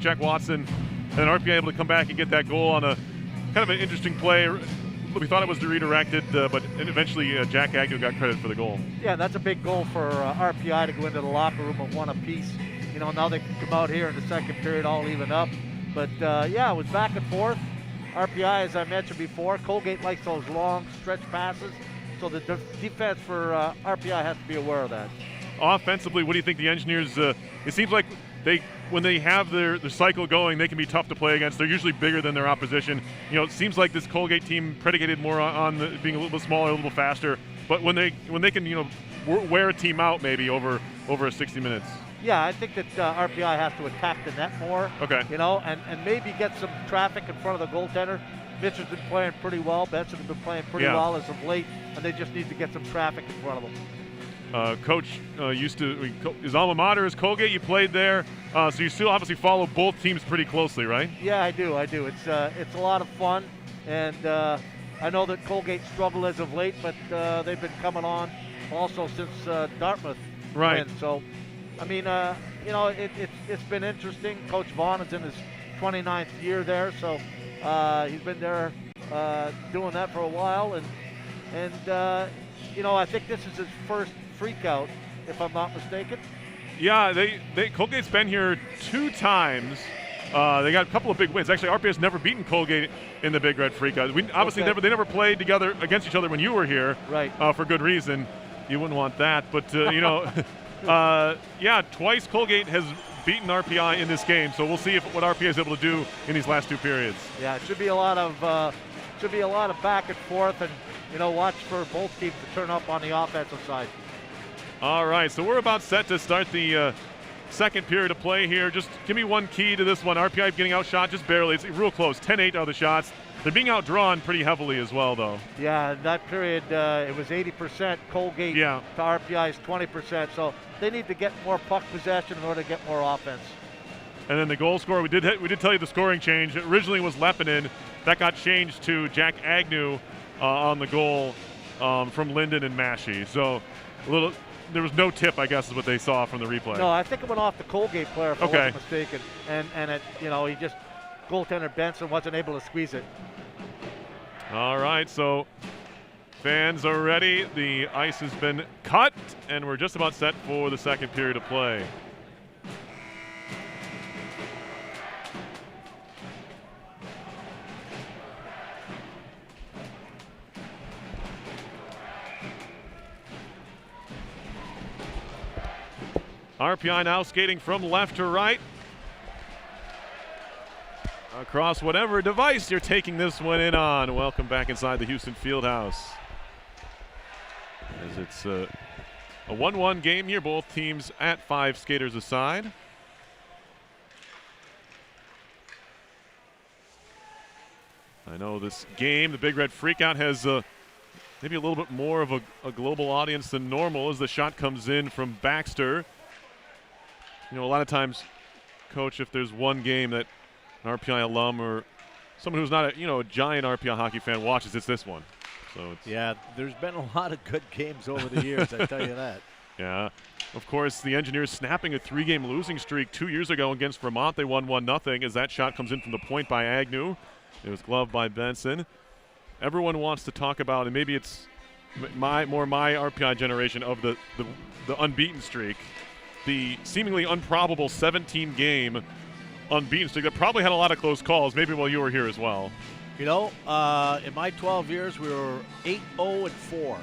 Jack Watson and RPI able to come back and get that goal on a kind of an interesting play. We thought it was redirected, but eventually Jack Agnew got credit for the goal. Yeah, that's a big goal for RPI to go into the locker room with one apiece. Now they can come out here in the second period all even up. But yeah, it was back and forth. RPI, as I mentioned before, Colgate likes those long stretch passes, so the defense for RPI has to be aware of that. Offensively, what do you think the Engineers, it seems like when they have their cycle going, they can be tough to play against. They're usually bigger than their opposition. It seems like this Colgate team predicated more on being a little bit smaller, a little bit faster, but when they can wear a team out maybe over 60 minutes. Yeah, I think that RPI has to attack the net more. Okay. And maybe get some traffic in front of the goaltender. Mitch has been playing pretty well. Benson has been playing pretty well as of late, and they just need to get some traffic in front of them. Coach his alma mater is Colgate. You played there, so you still obviously follow both teams pretty closely, right? Yeah, I do. It's a lot of fun, and I know that Colgate struggled as of late, but they've been coming on also since Dartmouth Right. win. So, I mean, it's been interesting. Coach Vaughn is in his 29th year there, so he's been there doing that for a while, and I think this is his first freakout, if I'm not mistaken. Yeah, Colgate's been here 2 times. They got a couple of big wins. Actually, RPI has never beaten Colgate in the Big Red Freakout. They never played together against each other when you were here. Right. For good reason. You wouldn't want that, but twice Colgate has beaten RPI in this game. So we'll see what RPI is able to do in these last 2 periods. Yeah, it should be a lot of back and forth, and watch for both teams to turn up on the offensive side. All right, so we're about set to start the second period of play here. Just give me one key to this one. RPI getting outshot just barely. It's real close. 10-8 are the shots. They're being outdrawn pretty heavily as well, though. Yeah, in that period, it was 80% Colgate to RPI's 20%. So they need to get more puck possession in order to get more offense. And then the goal scorer, we did tell you the scoring change. It originally was Lepinen. That got changed to Jack Agnew on the goal from Linden and Massey. So there was no tip, I guess, is what they saw from the replay. No, I think it went off the Colgate player, if I wasn't mistaken. And it, he just, goaltender Benson wasn't able to squeeze it. All right, so fans are ready. The ice has been cut, and we're just about set for the second period of play. RPI now skating from left to right. Across whatever device you're taking this one in on. Welcome back inside the Houston Fieldhouse. As it's a 1-1 game here, both teams at 5 skaters aside. I know this game, the Big Red Freakout, has maybe a little bit more of a global audience than normal as the shot comes in from Baxter. A lot of times, Coach, if there's one game that an RPI alum or someone who's not a giant RPI hockey fan watches, it's this one. So there's been a lot of good games over the years, I tell you that. Yeah. Of course, the Engineers snapping a 3-game losing streak 2 years ago against Vermont. They won 1-0 as that shot comes in from the point by Agnew. It was gloved by Benson. Everyone wants to talk about, and maybe it's my RPI generation of the unbeaten streak, the seemingly improbable 17-game unbeaten streak that probably had a lot of close calls, maybe while you were here as well. In my 12 years, we were 8-0-4.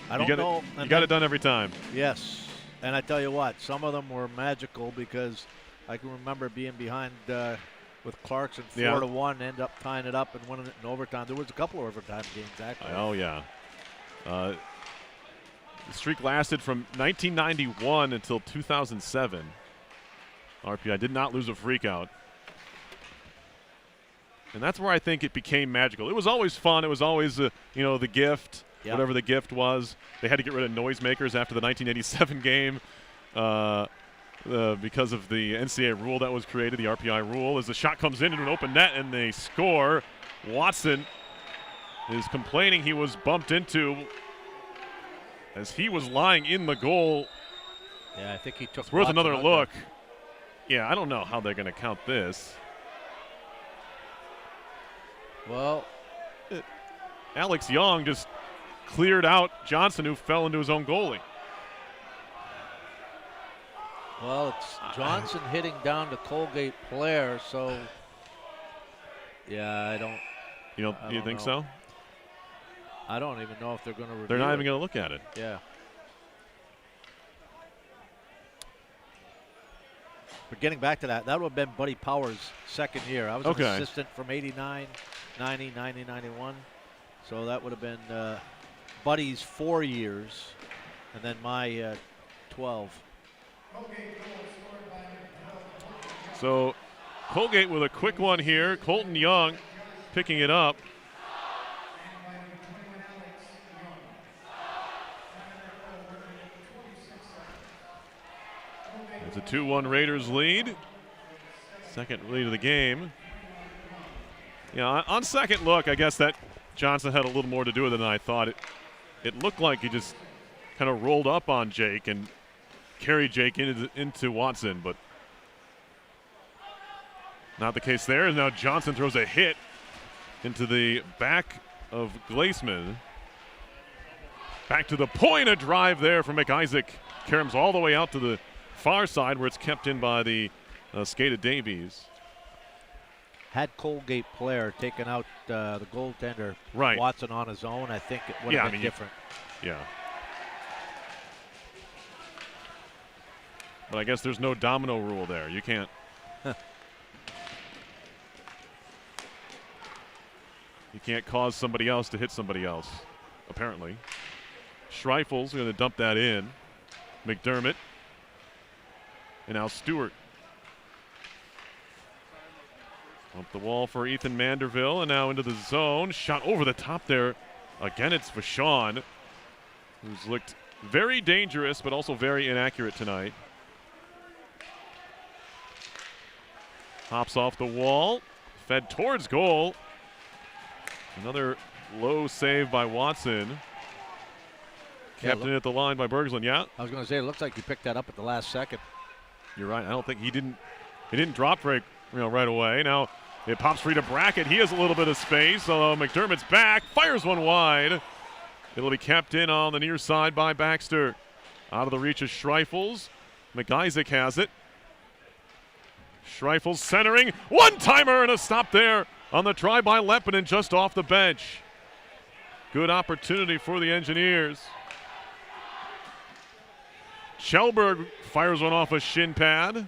I don't know. You got it done every time. Yes. And I tell you what, some of them were magical because I can remember being behind with Clarkson 4-1, end up tying it up and winning it in overtime. There was a couple of overtime games, actually. Oh, yeah. The streak lasted from 1991 until 2007. RPI did not lose a freakout. And that's where I think it became magical. It was always fun. It was always, the gift, whatever the gift was. They had to get rid of noisemakers after the 1987 game because of the NCAA rule that was created, the RPI rule. As the shot comes into an open net and they score, Watson is complaining he was bumped into as he was lying in the goal. Yeah, I think he took. It's worth another look. Yeah, I don't know how they're going to count this. Well, Alex Young just cleared out Johnson, who fell into his own goalie. Well, it's Johnson hitting down the Colgate player, so I don't. You think so? I don't even know if they're going to review. They're not even going to look at it. Yeah. But getting back to that would have been Buddy Powers' second year. I was an assistant from 89, 90, 90, 91. So that would have been Buddy's 4 years, and then my 12. So Colgate with a quick one here. Colton Young picking it up. It's a 2-1 Raiders lead. Second lead of the game. Yeah, on second look, I guess that Johnson had a little more to do with it than I thought. It looked like he just kind of rolled up on Jake and carried Jake into Watson, but not the case there. Now Johnson throws a hit into the back of Glaceman. Back to the point, a drive there from McIsaac. Caroms all the way out to the far side where it's kept in by the skated Davies. Had Colgate player taken out the goaltender, right, Watson on his own, I think it would have been different. Yeah. But I guess there's no domino rule there. You can't. You can't cause somebody else to hit somebody else, apparently. Schreifel's going to dump that in. McDermott. And now Stewart. Up the wall for Ethan Manderville, and now into the zone. Shot over the top there. Again, it's Vachon, who's looked very dangerous, but also very inaccurate tonight. Hops off the wall, fed towards goal. Another low save by Watson. Kept in at the line by Berglund, yeah? I was going to say, it looks like he picked that up at the last second. You're right. I don't think he didn't drop break right away. Now it pops free to Brackett. He has a little bit of space, so McDermott's back, fires one wide. It'll be kept in on the near side by Baxter. Out of the reach of Schreifels. McIsaac has it. Schreifels centering. One-timer and a stop there on the try by Lepinen just off the bench. Good opportunity for the Engineers. Kjellberg fires one off a shin pad.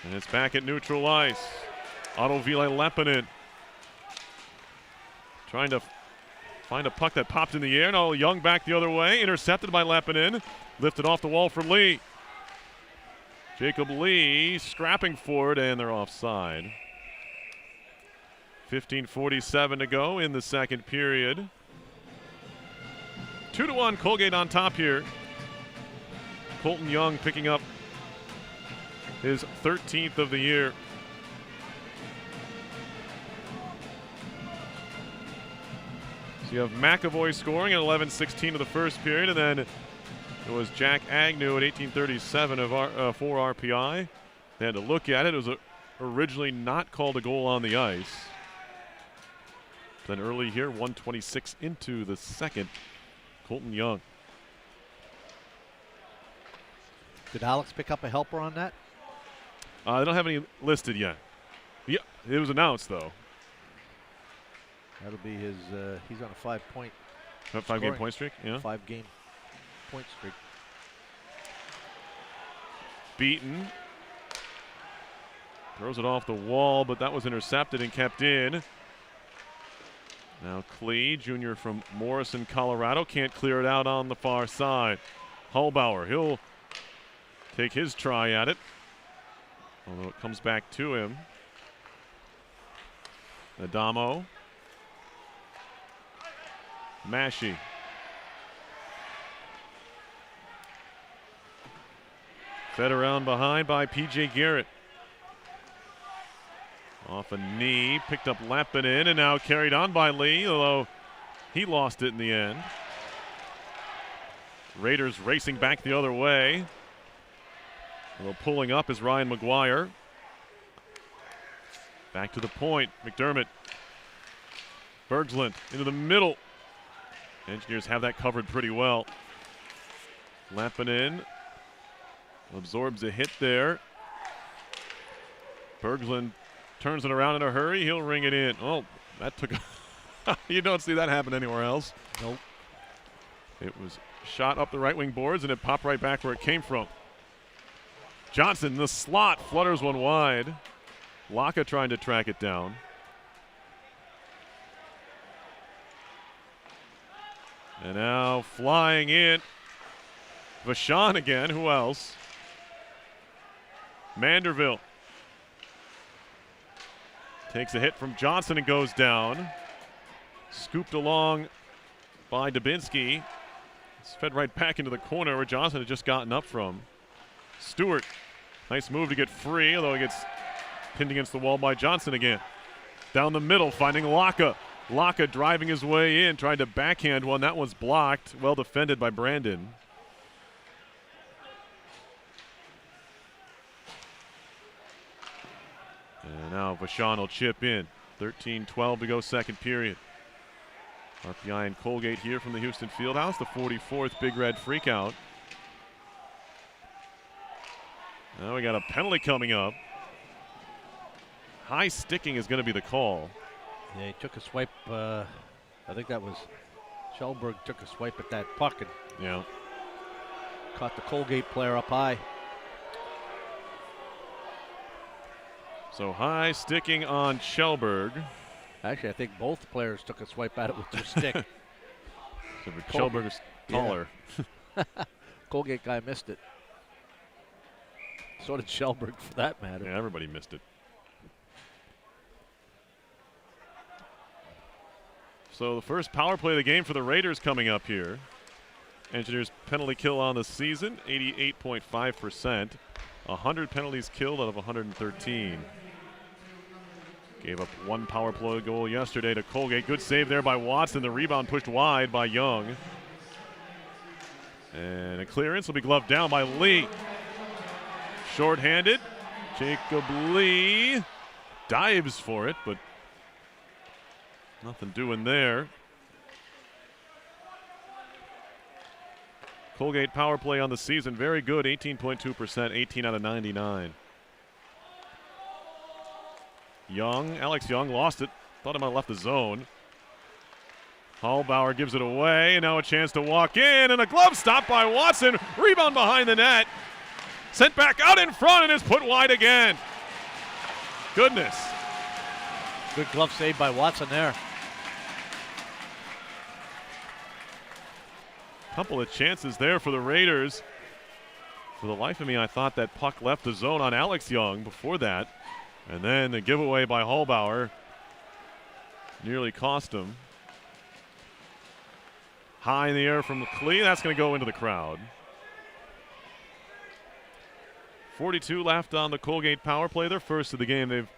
And it's back at neutral ice. Otto Ville Lepinen trying to find a puck that popped in the air. Now Young back the other way. Intercepted by Lepinen. Lifted off the wall for Lee. Jacob Lee scrapping for it, and they're offside. 15:47 to go in the second period. 2-1 Colgate on top here. Colton Young picking up his 13th of the year. So you have McAvoy scoring at 11:16 of the first period, and then it was Jack Agnew at 18:37 for RPI. They had to look at it. It was originally not called a goal on the ice. Then early here, 1:26 into the second, Colton Young. Did Alex pick up a helper on that? They don't have any listed yet. Yeah, it was announced though. That'll be his. He's on a 5-point. Five-game point streak. Yeah. 5-game point streak. Beaten. Throws it off the wall, but that was intercepted and kept in. Now Klee, junior from Morrison, Colorado, can't clear it out on the far side. Hullbauer, he'll take his try at it, although it comes back to him. Adamo. Mashi. Fed around behind by P.J. Garrett. Off a knee, picked up Lepinen, and now carried on by Lee, although he lost it in the end. Raiders racing back the other way. Although pulling up is Ryan McGuire. Back to the point, McDermott. Berglund into the middle. Engineers have that covered pretty well. Lepinen absorbs a hit there. Berglund turns it around in a hurry. He'll ring it in. Oh, that took you don't see that happen anywhere else. Nope. It was shot up the right wing boards and it popped right back where it came from. Johnson in the slot flutters one wide. Laka trying to track it down. And now flying in. Vachon again. Who else? Manderville. Takes a hit from Johnson and goes down. Scooped along by Dubinsky. It's fed right back into the corner where Johnson had just gotten up from. Stewart. Nice move to get free, although he gets Pinned against the wall by Johnson again. Down the middle, finding Laka. Laka driving his way in, tried to backhand one. That one's blocked. Well defended by Brandon. And now Vachon will chip in. 13-12 to go, second period. RPI and Colgate here from the Houston Fieldhouse, the 44th Big Red Freakout. Now we got a penalty coming up. High sticking is going to be the call. Yeah, he took a swipe. I think that was Schellberg took a swipe at that puck and caught the Colgate player up high. So high sticking on Schellberg. Actually, I think both players took a swipe at it with their stick. So Schellberg is taller. Yeah. Colgate guy missed it. So did Schellberg, for that matter. Yeah, everybody missed it. So the first power play of the game for the Raiders coming up here. Engineers penalty kill on the season, 88.5%. 100 penalties killed out of 113. Gave up one power play goal yesterday to Colgate. Good save there by Watson. The rebound pushed wide by Young. And a clearance will be gloved down by Lee. Short-handed. Jacob Lee dives for it, but nothing doing there. Colgate power play on the season, very good, 18.2%, 18 out of 99. Young, Alex Young lost it. Thought he might have left the zone. Hallbauer gives it away, and now a chance to walk in, and a glove stop by Watson. Rebound behind the net. Sent back out in front and is put wide again. Goodness. Good glove save by Watson there. Couple of chances there for the Raiders. For the life of me, I thought that puck left the zone on Alex Young before that. And then the giveaway by Hallbauer nearly cost him. High in the air from Klee. That's going to go into the crowd. 42 left on the Colgate power play. Their first of the game. They've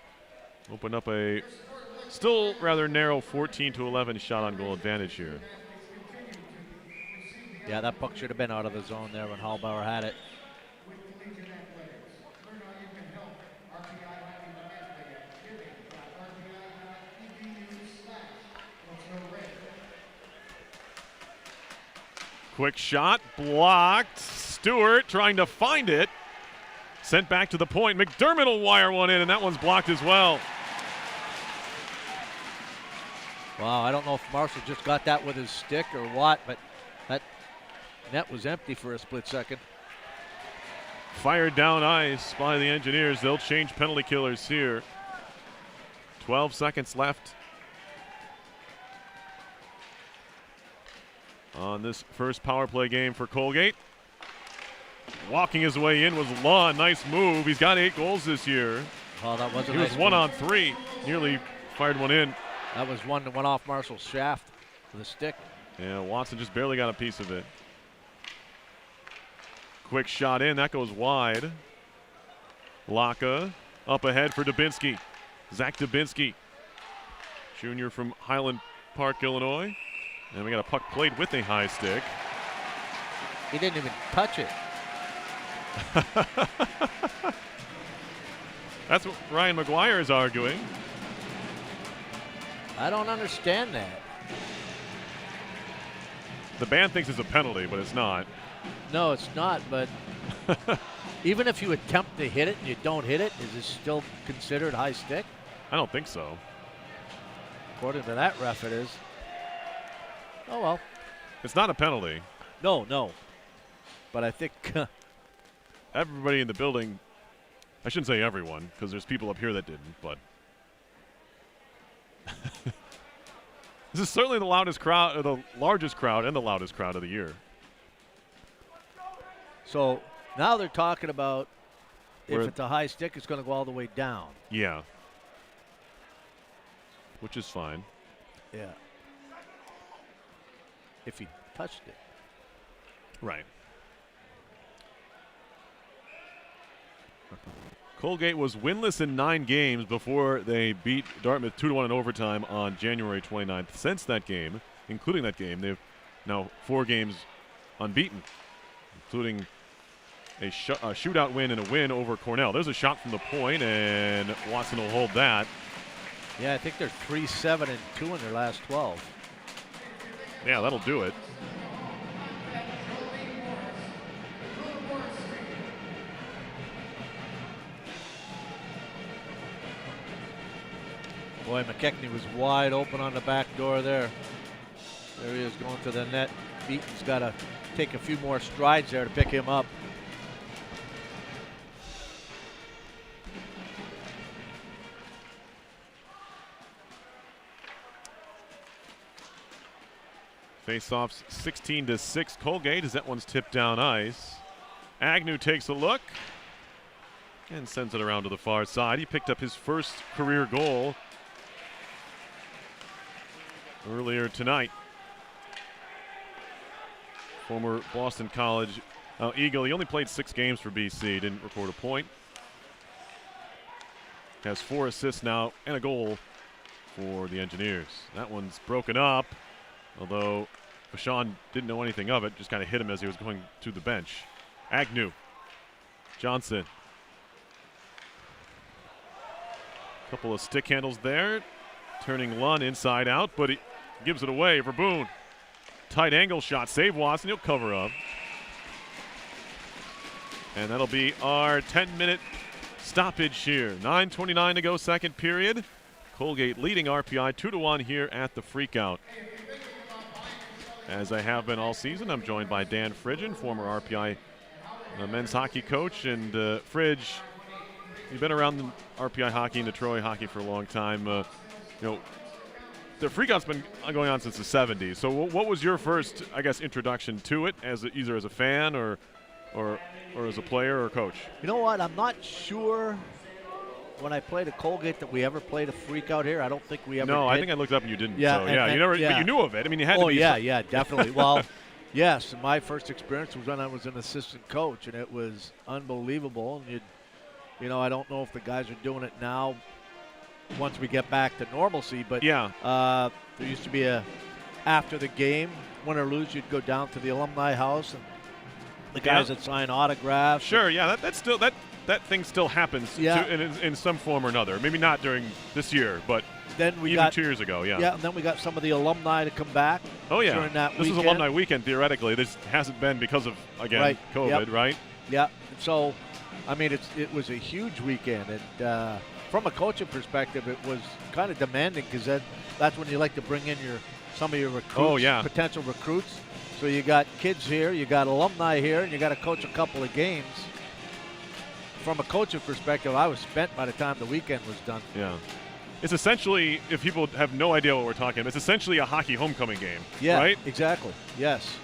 opened up a still rather narrow 14-11 shot on goal advantage here. Yeah, that puck should have been out of the zone there when Hallbauer had it. Quick shot, blocked. Stewart trying to find it. Sent back to the point. McDermott will wire one in, and that one's blocked as well. Wow, I don't know if Marshall just got that with his stick or what, but that net was empty for a split second. Fired down ice by the Engineers. They'll change penalty killers here. 12 seconds left on this first power play game for Colgate. Walking his way in was Law. Nice move. He's got 8 goals this year. Oh, that was a He nice was 1 move. on 3. Nearly fired one in. That was one that went off Marshall's shaft with a stick. Yeah, Watson just barely got a piece of it. Quick shot in. That goes wide. Laka up ahead for Dubinsky. Zach Dubinsky, junior from Highland Park, Illinois. And we got a puck played with a high stick. He didn't even touch it. That's what Ryan McGuire is arguing. I don't understand that. The band thinks it's a penalty, but it's not. No, it's not, but even if you attempt to hit it and you don't hit it, is it still considered high stick? I don't think so. According to that ref, it is. Oh, well. It's not a penalty. No. But I think Everybody in the building, I shouldn't say everyone, because there's people up here that didn't, but this is certainly the loudest crowd, or the largest crowd and the loudest crowd of the year. so. Now they're talking about Where- if it's a high stick, it's going to go all the way down. Yeah. Which is fine. Yeah. If he touched it. Right. Colgate was winless in 9 games before they beat Dartmouth 2-1 in overtime on January 29th. Since that game, including that game, they've now 4 games unbeaten, including a shootout win and a win over Cornell. There's a shot from the point, and Watson will hold that. Yeah, I think they're 3-7-2 in their last 12. Yeah, that'll do it. Boy, McKechnie was wide open on the back door there. There he is going to the net. Beaton's got to take a few more strides there to pick him up. Face-offs 16-6 Colgate as that one's tipped down ice. Agnew takes a look and sends it around to the far side. He picked up his first career goal earlier tonight. Former Boston College Eagle. He only played 6 games for BC, didn't record a point. Has 4 assists now and a goal for the Engineers. That one's broken up, although Vachon didn't know anything of it, just kind of hit him as he was going to the bench. Agnew, Johnson. Couple of stick handles there, turning Lund inside out, but he gives it away for Boone. Tight angle shot, save Watson, he'll cover up. And that'll be our 10-minute stoppage here. 9:29 to go, second period. Colgate leading RPI 2-1 here at the Freakout. As I have been all season, I'm joined by Dan Fridgen, former RPI men's hockey coach. And Fridge, you've been around the RPI hockey and the Troy hockey for a long time. You know, the Freakout's been going on since the 70s. So what was your first, I guess, introduction to it, as either as a fan or as a player or coach? You know what? I'm not sure when I played at Colgate that we ever played a Freakout here. I don't think we ever did. I think I looked up and you didn't. Yeah, so, you never. yeah. But you knew of it. I mean, you had to be. Yeah, definitely. Well, yes, my first experience was when I was an assistant coach, and it was unbelievable. And you know, I don't know if the guys are doing it now once we get back to normalcy, but there used to be after the game, win or lose, you'd go down to the alumni house and the guys that sign autographs. Sure, that thing still happens in some form or another. Maybe not during this year, but then we even got 2 years ago, Yeah, and then we got some of the alumni to come back. Oh, yeah. During that this weekend. is alumni weekend, theoretically. This hasn't been because of, again, COVID, right? Yeah. So, I mean, it was a huge weekend. And from a coaching perspective, it was kind of demanding because that's when you like to bring in some of your recruits, potential recruits. So you got kids here, you got alumni here, and you got to coach a couple of games. From a coaching perspective, I was spent by the time the weekend was done. Yeah. It's essentially, if people have no idea what we're talking about, it's essentially a hockey homecoming game, right? Exactly, yes.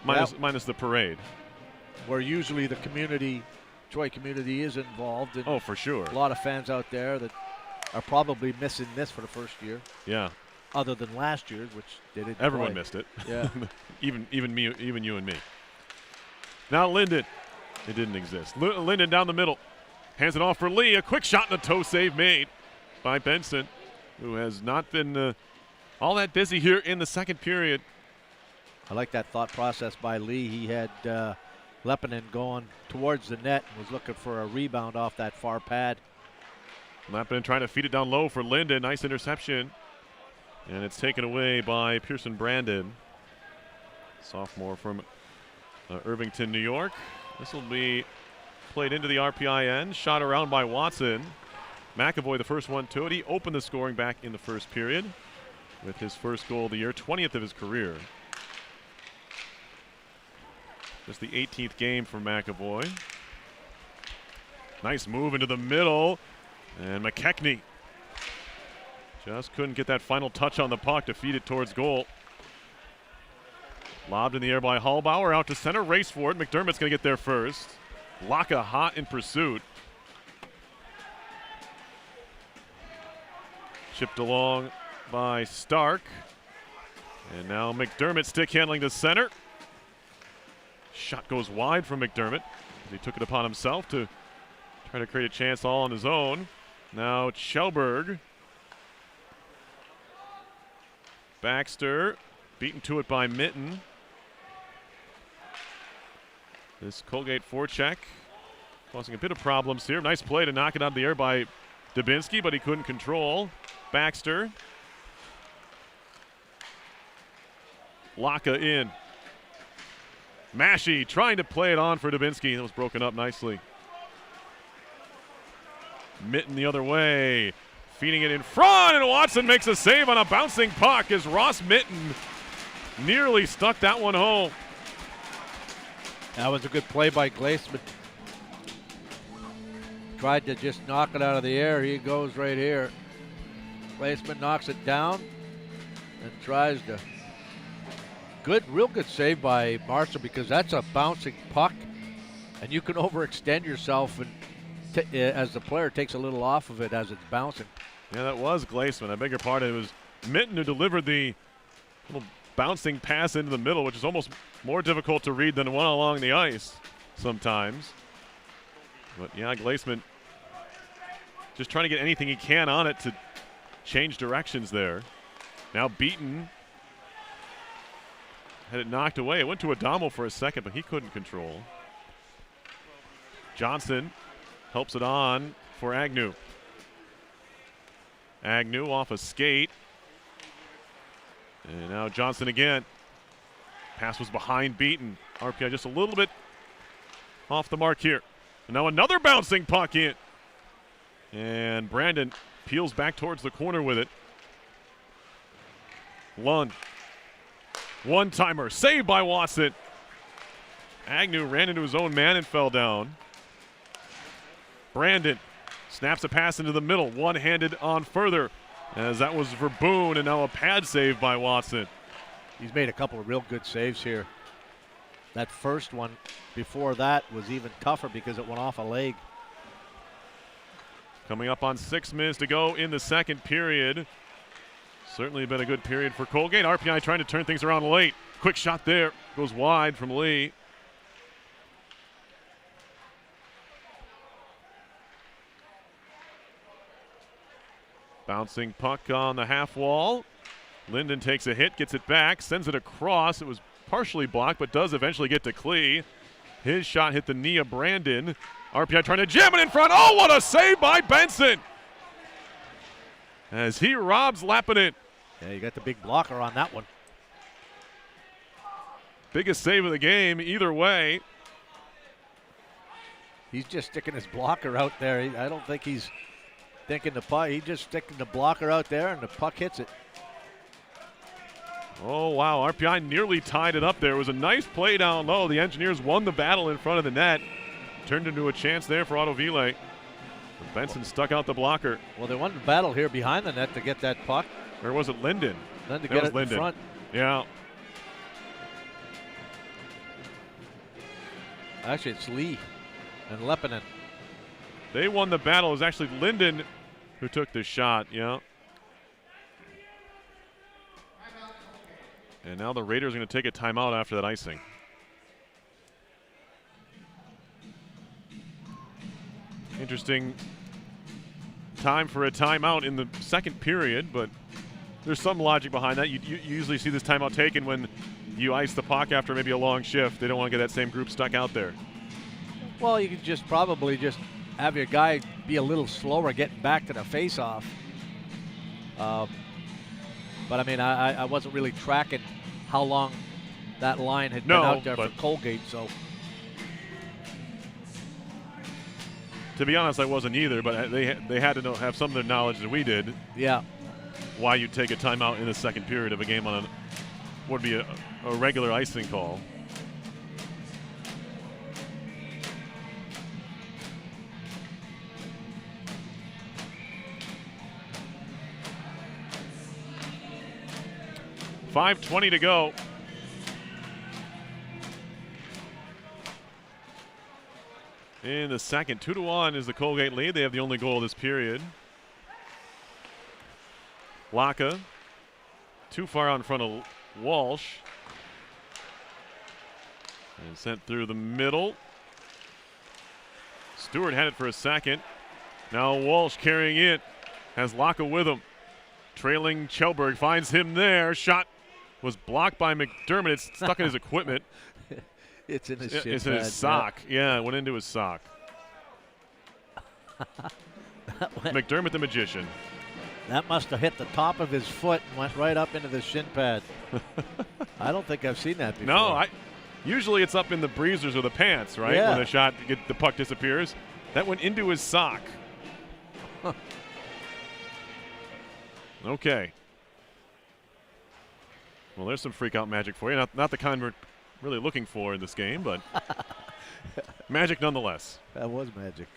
Minus the parade. Where usually the Troy community is involved. And for sure. A lot of fans out there that are probably missing this for the first year. Yeah. Other than last year's, which they didn't Everyone play. missed it. Yeah. even you and me. Now Linden. It didn't exist. Linden down the middle. Hands it off for Lee. A quick shot and a toe save made by Benson, who has not been all that busy here in the second period. I like that thought process by Lee. He had Lepinen going towards the net and was looking for a rebound off that far pad. Lepinen trying to feed it down low for Linden. Nice interception. And it's taken away by Pearson Brandon, sophomore from Irvington, New York. This will be played into the RPI end. Shot around by Watson. McAvoy, the first one to it. He opened the scoring back in the first period with his first goal of the year, 20th of his career. Just the 18th game for McAvoy. Nice move into the middle. And McKechnie just couldn't get that final touch on the puck to feed it towards goal. Lobbed in the air by Hallbauer, out to center, race for it. McDermott's going to get there first. Laka hot in pursuit. Chipped along by Stark. And now McDermott stick handling to center. Shot goes wide from McDermott. He took it upon himself to Trying to create a chance all on his own. Now Kjellberg. Baxter beaten to it by Mitten. This Colgate forecheck causing a bit of problems here. Nice play to knock it out of the air by Dubinsky, but he couldn't control. Baxter. Laka in. Mashi trying to play it on for Dubinsky. That was broken up nicely. Mitten the other way. Feeding it in front, and Watson makes a save on a bouncing puck as Ross Mitten nearly stuck that one home. That was a good play by Glaseman. Tried to just knock it out of the air. He goes right here. Glaseman knocks it down and tries to. Real good save by Marshall, because that's a bouncing puck, and you can overextend yourself and as the player takes a little off of it as it's bouncing. Yeah, that was Glaseman. I beg your pardon. It was Mitten who delivered the little bouncing pass into the middle, which is almost more difficult to read than one along the ice sometimes. But yeah, Glaseman just trying to get anything he can on it to change directions there. Now Beaton had it knocked away. It went to Adamo for a second, but he couldn't control. Johnson helps it on for Agnew. Agnew off a skate. And now Johnson again. Pass was behind Beaton. RPI just a little bit off the mark here. And now another bouncing puck in. And Brandon peels back towards the corner with it. Lund. One-timer. Saved by Watson. Agnew ran into his own man and fell down. Brandon snaps a pass into the middle. One-handed on further. As that was Verboon, and now a pad save by Watson. He's made a couple of real good saves here. That first one before that was even tougher because it went off a leg. Coming up on 6 minutes to go in the second period. Certainly been a good period for Colgate. RPI trying to turn things around late. Quick shot there. Goes wide from Lee. Bouncing puck on the half wall. Linden takes a hit, gets it back, sends it across. It was partially blocked, but does eventually get to Klee. His shot hit the knee of Brandon. RPI trying to jam it in front. Oh, what a save by Benson! As he robs Lappinen. Yeah, you got the big blocker on that one. Biggest save of the game, either way. He's just sticking his blocker out there. I don't think he's thinking the puck. He's just sticking the blocker out there, and the puck hits it. Oh, wow. RPI nearly tied it up there. It was a nice play down low. The Engineers won the battle in front of the net. Turned into a chance there for Autoville. Benson stuck out the blocker. Well, they won the battle here behind the net to get that puck. Or was it Linden? Then to get it Linden. in front. Yeah. Actually, it's Lee and Leppinen. They won the battle. It was actually Linden who took the shot, yeah. And now the Raiders are going to take a timeout after that icing. Interesting time for a timeout in the second period, but there's some logic behind that. You usually see this timeout taken when you ice the puck after maybe a long shift. They don't want to get that same group stuck out there. Well, you could just probably just have your guy be a little slower getting back to the face-off. But, I mean, I wasn't really tracking how long that line had been out there for Colgate. So, to be honest, I wasn't either, but they had to have some of the knowledge that we did. Yeah. Why you take a timeout in the second period of a game on what would be a regular icing call. .5:20 to go. In the second, 2-1 is the Colgate lead. They have the only goal of this period. Laka, too far out in front of Walsh. And sent through the middle. Stewart had it for a second. Now Walsh carrying it. Has Laka with him. Trailing Kjellberg, finds him there. Shot was blocked by McDermott. It's stuck in his equipment. It's in his It's in his sock. Yeah, it went into his sock. McDermott the magician. That must have hit the top of his foot and went right up into the shin pad. I don't think I've seen that before. No, usually it's up in the breezers or the pants, right? Yeah. When the puck disappears. That went into his sock. Okay. Well, there's some freak out magic for you. Not the kind we're really looking for in this game, but magic nonetheless. That was magic.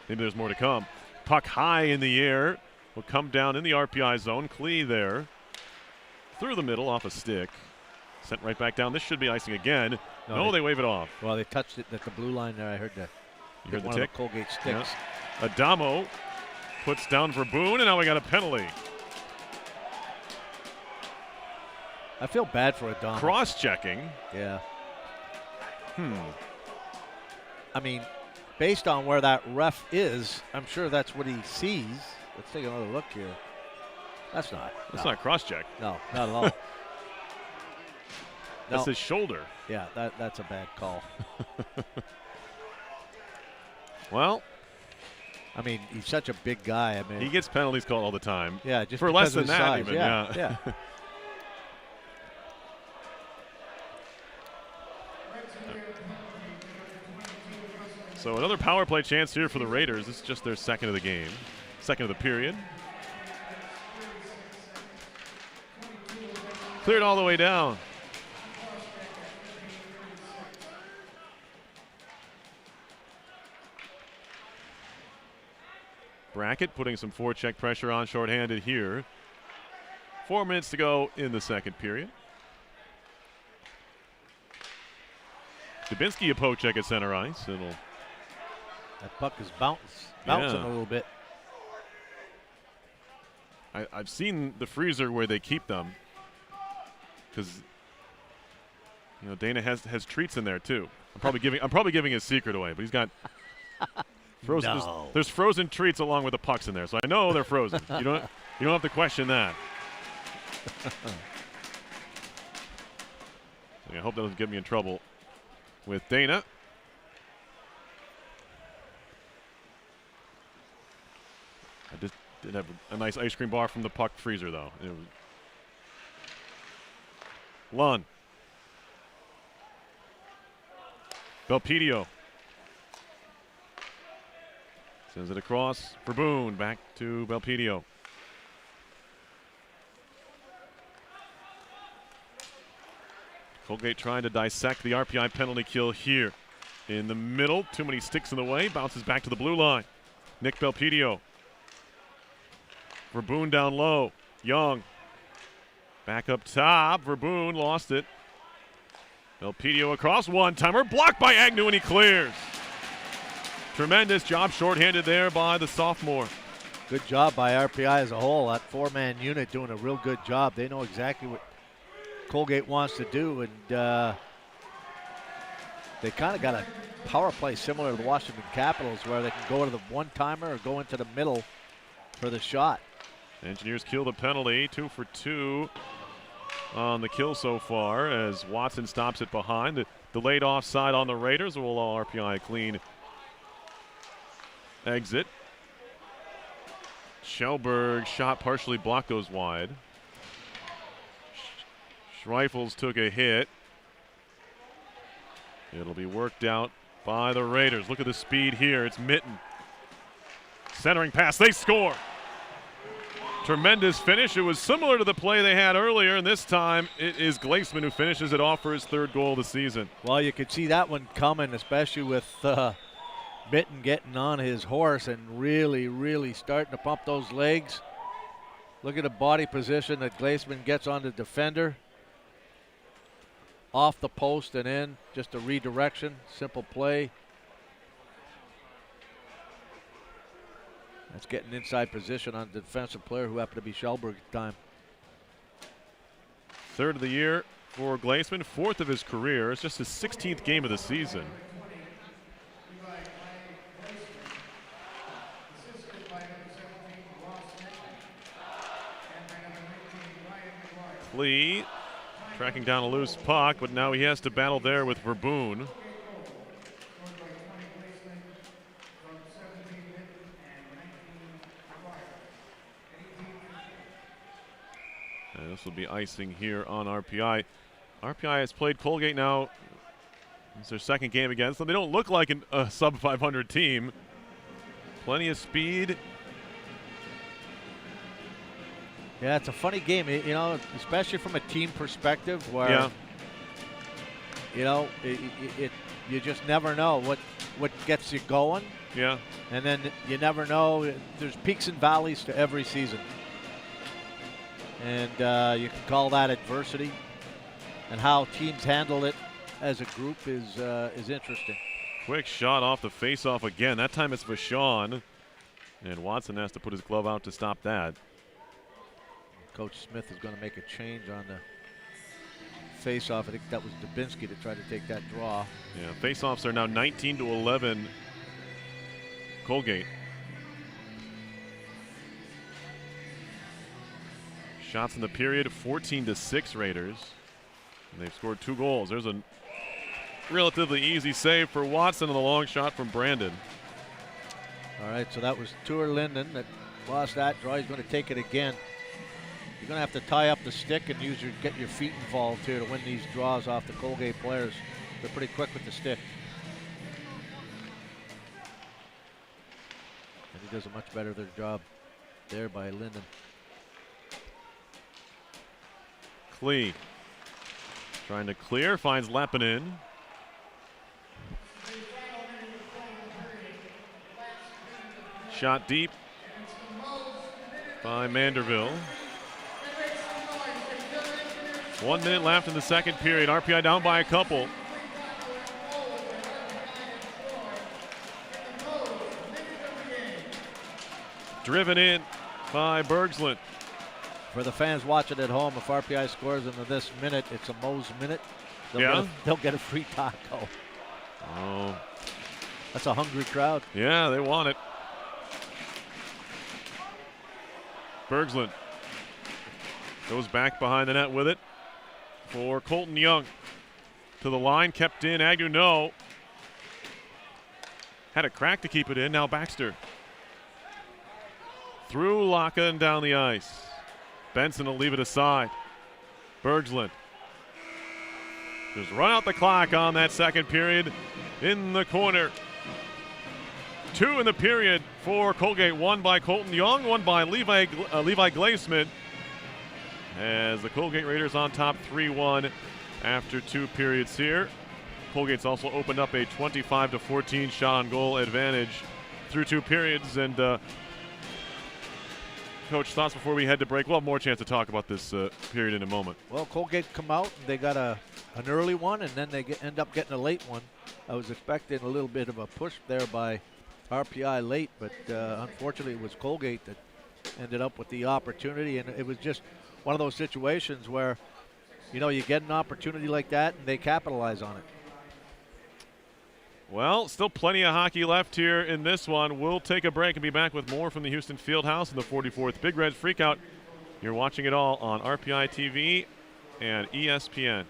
Maybe there's more to come. Puck high in the air. Will come down in the RPI zone. Klee there. Through the middle off a stick. Sent right back down. This should be icing again. No, they wave it off. Well, they touched it at the blue line there. I heard that. You heard the one tick? of the Colgate sticks. Yeah. Adamo puts down Verboon, and now we got a penalty. I feel bad for Adamo. Cross-checking. Yeah. I mean, based on where that ref is, I'm sure that's what he sees. Let's take another look here. That's not. That's not cross-check. No, not at all. That's his shoulder. Yeah, that's a bad call. Well, I mean, he's such a big guy. I mean, he gets penalties called all the time. Yeah, just for less because than of his that, size. even. Yeah. So another power play chance here for the Raiders. This is just their second of the game, second of the period. Cleared all the way down. Brackett putting some forecheck pressure on, shorthanded here. 4 minutes to go in the second period. Dubinsky a poke check at center ice. That puck is bouncing a little bit. I've seen the freezer where they keep them because Dana has treats in there too. I'm probably giving his secret away, but he's got frozen. No. There's frozen treats along with the pucks in there, so I know they're frozen. You don't have to question that. I hope that doesn't get me in trouble with Dana. I just did have a nice ice cream bar from the puck freezer, though. It was Lund. Belpedio. Sends it across for Boone. Back to Belpedio. Colgate trying to dissect the RPI penalty kill here. In the middle, too many sticks in the way. Bounces back to the blue line. Nick Belpedio. Verboon down low. Young. Back up top. Verboon lost it. Belpedio across. One-timer. Blocked by Agnew, and he clears. Tremendous job shorthanded there by the sophomore. Good job by RPI as a whole. That four-man unit doing a real good job. They know exactly what Colgate wants to do, and they kind of got a power play similar to the Washington Capitals where they can go to the one-timer or go into the middle for the shot. Engineers kill the penalty. 2 for 2 on the kill so far as Watson stops it behind. The delayed offside on the Raiders will allow RPI a clean exit. Kjellberg shot partially blocked, goes wide. Schreifels took a hit. It'll be worked out by the Raiders. Look at the speed here. It's Mitten. Centering pass. They score. Tremendous finish. It was similar to the play they had earlier, and this time it is Glaceman who finishes it off for his third goal of the season. Well, you could see that one coming, especially with Mitten getting on his horse and really, really starting to pump those legs. Look at the body position that Glaceman gets on the defender. Off the post and in, just a redirection, simple play. That's getting inside position on the defensive player who happened to be Kjellberg at the time. Third of the year for Glaceman, fourth of his career. It's just his 16th game of the season. Lee tracking down a loose puck, but now he has to battle there with Verboon. And this will be icing here on RPI. RPI has played Colgate now. It's their second game against them. They don't look like a sub-500 team. Plenty of speed. Yeah, it's a funny game, you know, especially from a team perspective where, you know, you just never know what gets you going. Yeah. And then you never know. There's peaks and valleys to every season. And you can call that adversity. And how teams handle it as a group is interesting. Quick shot off the face-off again. That time it's Vachon. And Watson has to put his glove out to stop that. Coach Smith is going to make a change on the face-off. I think that was Dubinsky that tried to take that draw. Yeah, face-offs are now 19-11 Colgate. Shots in the period, 14-6 Raiders. And they've scored 2 goals. There's a relatively easy save for Watson and the long shot from Brandon. All right, so that was Tour Linden that lost that draw. He's going to take it again. You're going to have to tie up the stick and get your feet involved here to win these draws off the Colgate players. They're pretty quick with the stick. And he does a much better job there by Linden. Klee trying to clear, finds Lappinen. Shot deep by Manderville. 1 minute left in the second period. RPI down by a couple. Driven in by Bergsland. For the fans watching at home, if RPI scores into this minute, it's a Moe's minute. They'll get a free taco. Oh. That's a hungry crowd. Yeah, they want it. Bergsland goes back behind the net with it for Colton Young. To the line, kept in. Agnew, no. Had a crack to keep it in. Now Baxter. Through Laka and down the ice. Benson will leave it aside. Bergsland. Just run out the clock on that second period in the corner. 2 in the period for Colgate. 1 by Colton Young, 1 by Levi Glaisman. As the Colgate Raiders on top 3-1 after 2 periods here. Colgate's also opened up a 25-14 shot on goal advantage through 2 periods. And Coach, thoughts before we head to break? We'll have more chance to talk about this period in a moment. Well, Colgate come out and they got an early one, and then they end up getting a late one. I was expecting a little bit of a push there by RPI late, but unfortunately it was Colgate that ended up with the opportunity, and it was just one of those situations where, you know, you get an opportunity like that and they capitalize on it. Well, still plenty of hockey left here in this one. We'll take a break and be back with more from the Houston Fieldhouse in the 44th Big Red Freakout. You're watching it all on RPI TV and ESPN.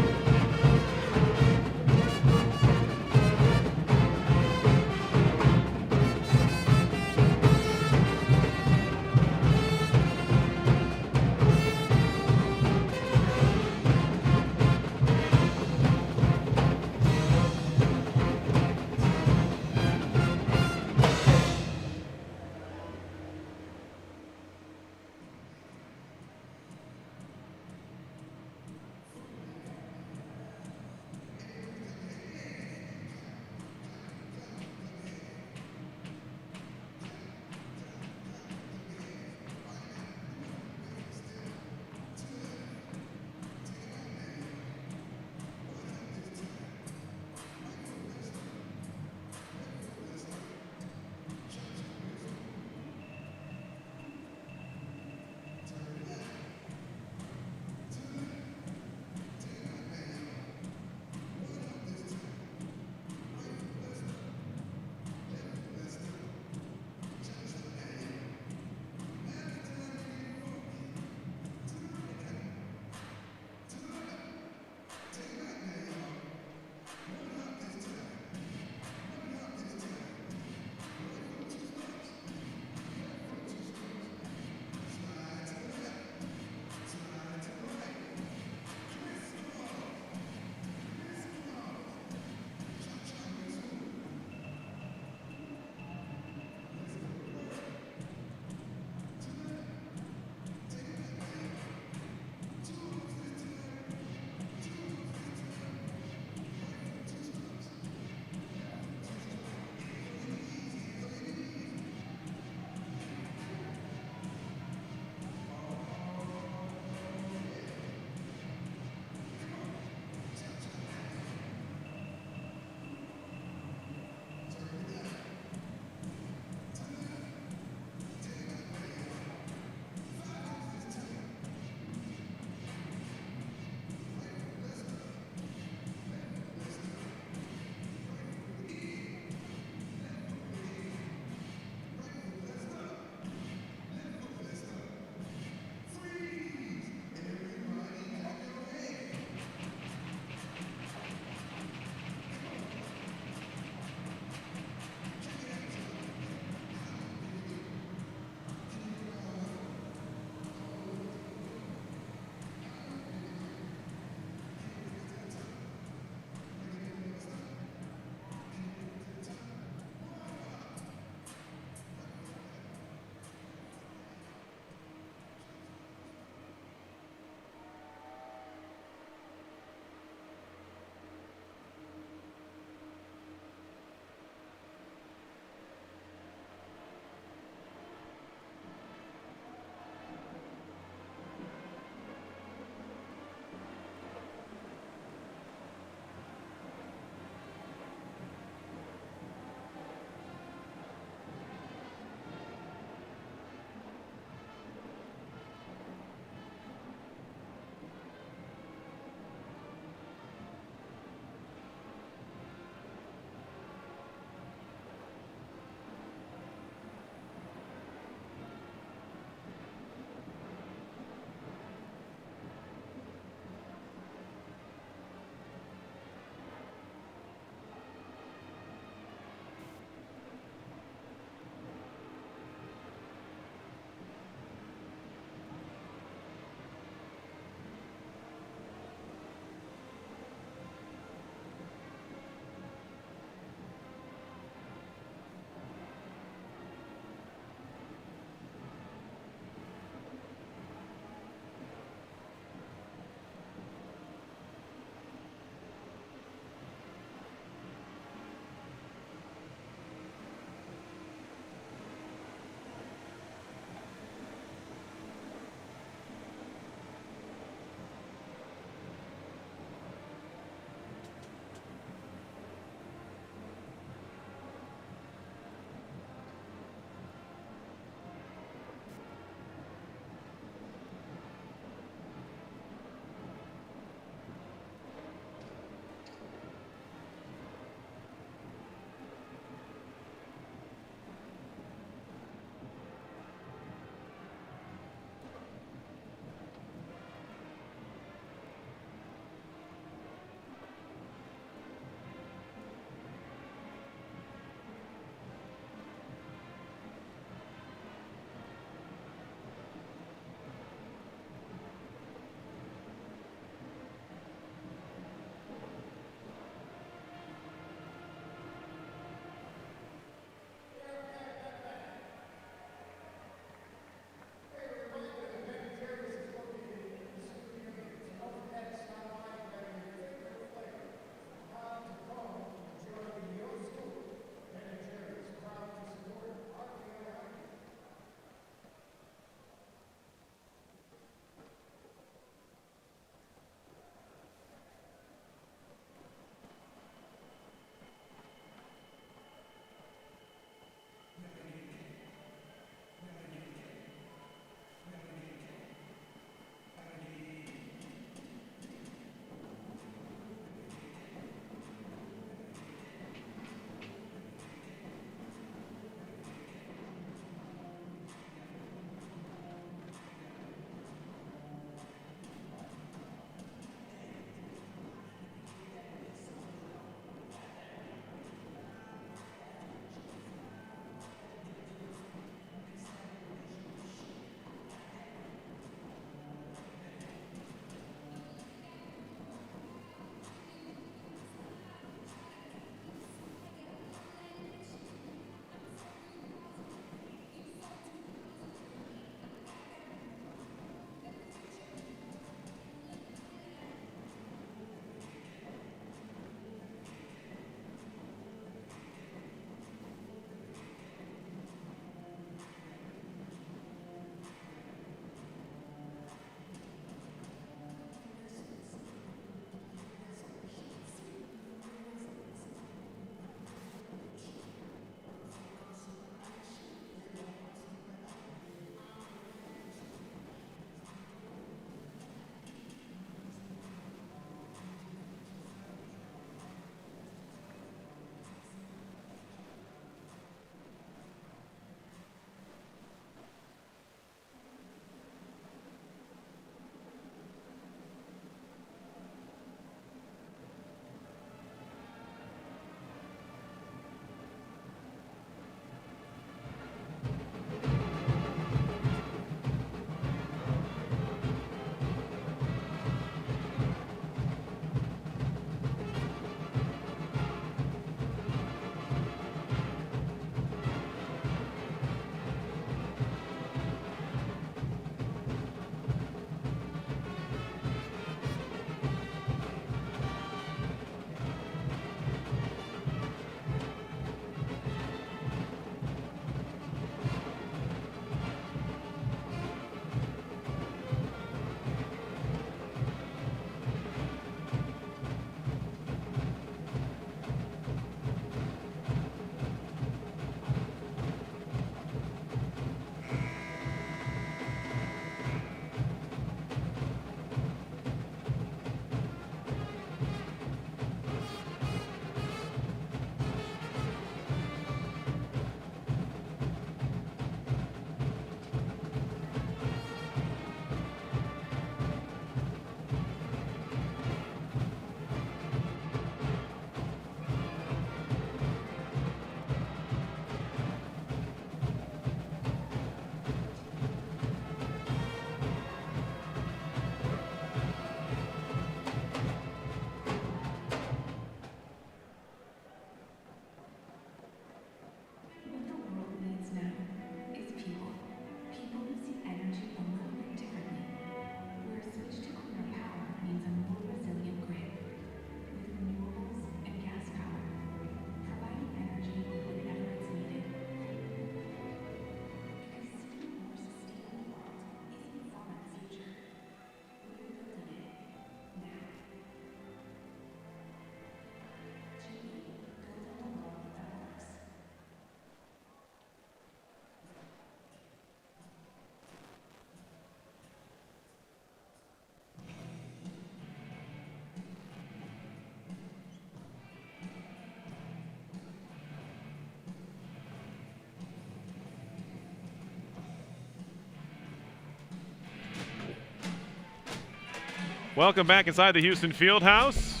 Welcome back inside the Houston Fieldhouse.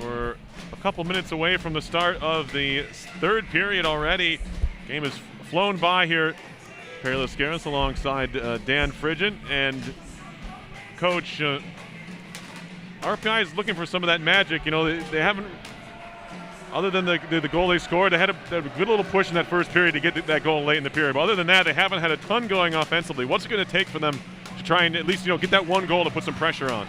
We're a couple minutes away from the start of the third period already. Game has flown by here. Perry Lascaris alongside Dan Frigent. And Coach, RPI is looking for some of that magic. You know, they haven't, other than the goal they scored, they had a good little push in that first period to get that goal late in the period. But other than that, they haven't had a ton going offensively. What's it going to take for them to try and at least, you know, get that one goal to put some pressure on?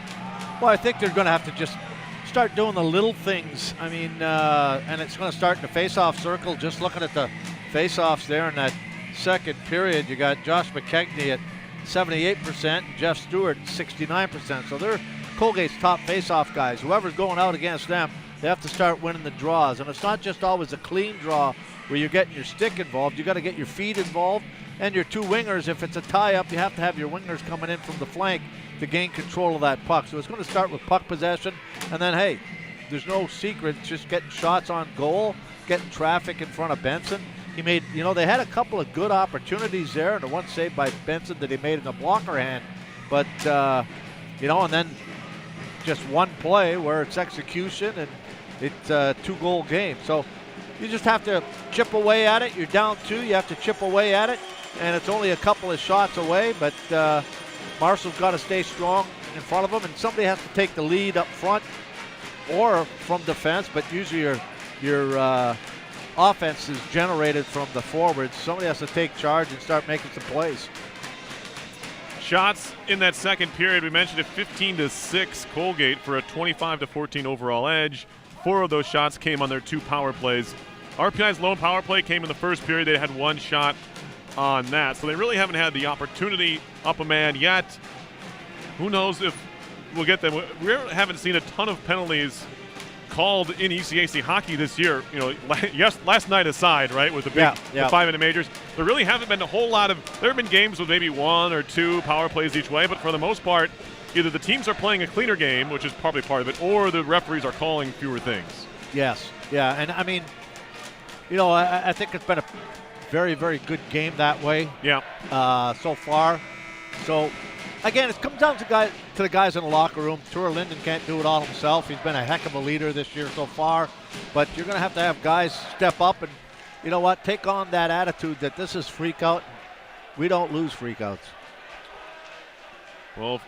Well, I think they're going to have to just start doing the little things. I mean, and it's going to start in the face-off circle. Just looking at the face-offs there in that second period, you got Josh McKegney at 78% and Jeff Stewart at 69%. So they're Colgate's top face-off guys. Whoever's going out against them, they have to start winning the draws. And it's not just always a clean draw where you're getting your stick involved. You got to get your feet involved and your two wingers. If it's a tie-up, you have to have your wingers coming in from the flank to gain control of that puck. So it's going to start with puck possession, and then, hey, there's no secret. It's just getting shots on goal, getting traffic in front of Benson. He made, you know, they had a couple of good opportunities there, and the one saved by Benson that he made in the blocker hand. But, you know, and then just one play where it's execution, and it's a two-goal game. So you just have to chip away at it. You're down 2. You have to chip away at it, and it's only a couple of shots away. But Marshall's got to stay strong in front of him, and somebody has to take the lead up front or from defense. But usually your offense is generated from the forwards. Somebody has to take charge and start making some plays. Shots in that second period, we mentioned it, 15-6 Colgate for a 25-14 overall edge. 4 of those shots came on their 2 power plays. RPI's lone power play came in the first period. They had 1 shot on that, so they really haven't had the opportunity up a man yet. Who knows if we'll get them. We haven't seen a ton of penalties called in ECAC hockey this year. You know, last night aside, right, with the big the 5-minute majors, there really haven't been a whole lot of. There have been games with maybe 1 or 2 power plays each way, but for the most part, either the teams are playing a cleaner game, which is probably part of it, or the referees are calling fewer things. Yes, yeah, and I mean, you know, I think it's been a very, very good game that way. Yeah. So far. So, again, it comes down to the guys in the locker room. Ture Linden can't do it all himself. He's been a heck of a leader this year so far. But you're going to have guys step up and, you know what, take on that attitude that this is freak out. We don't lose freakouts. Well,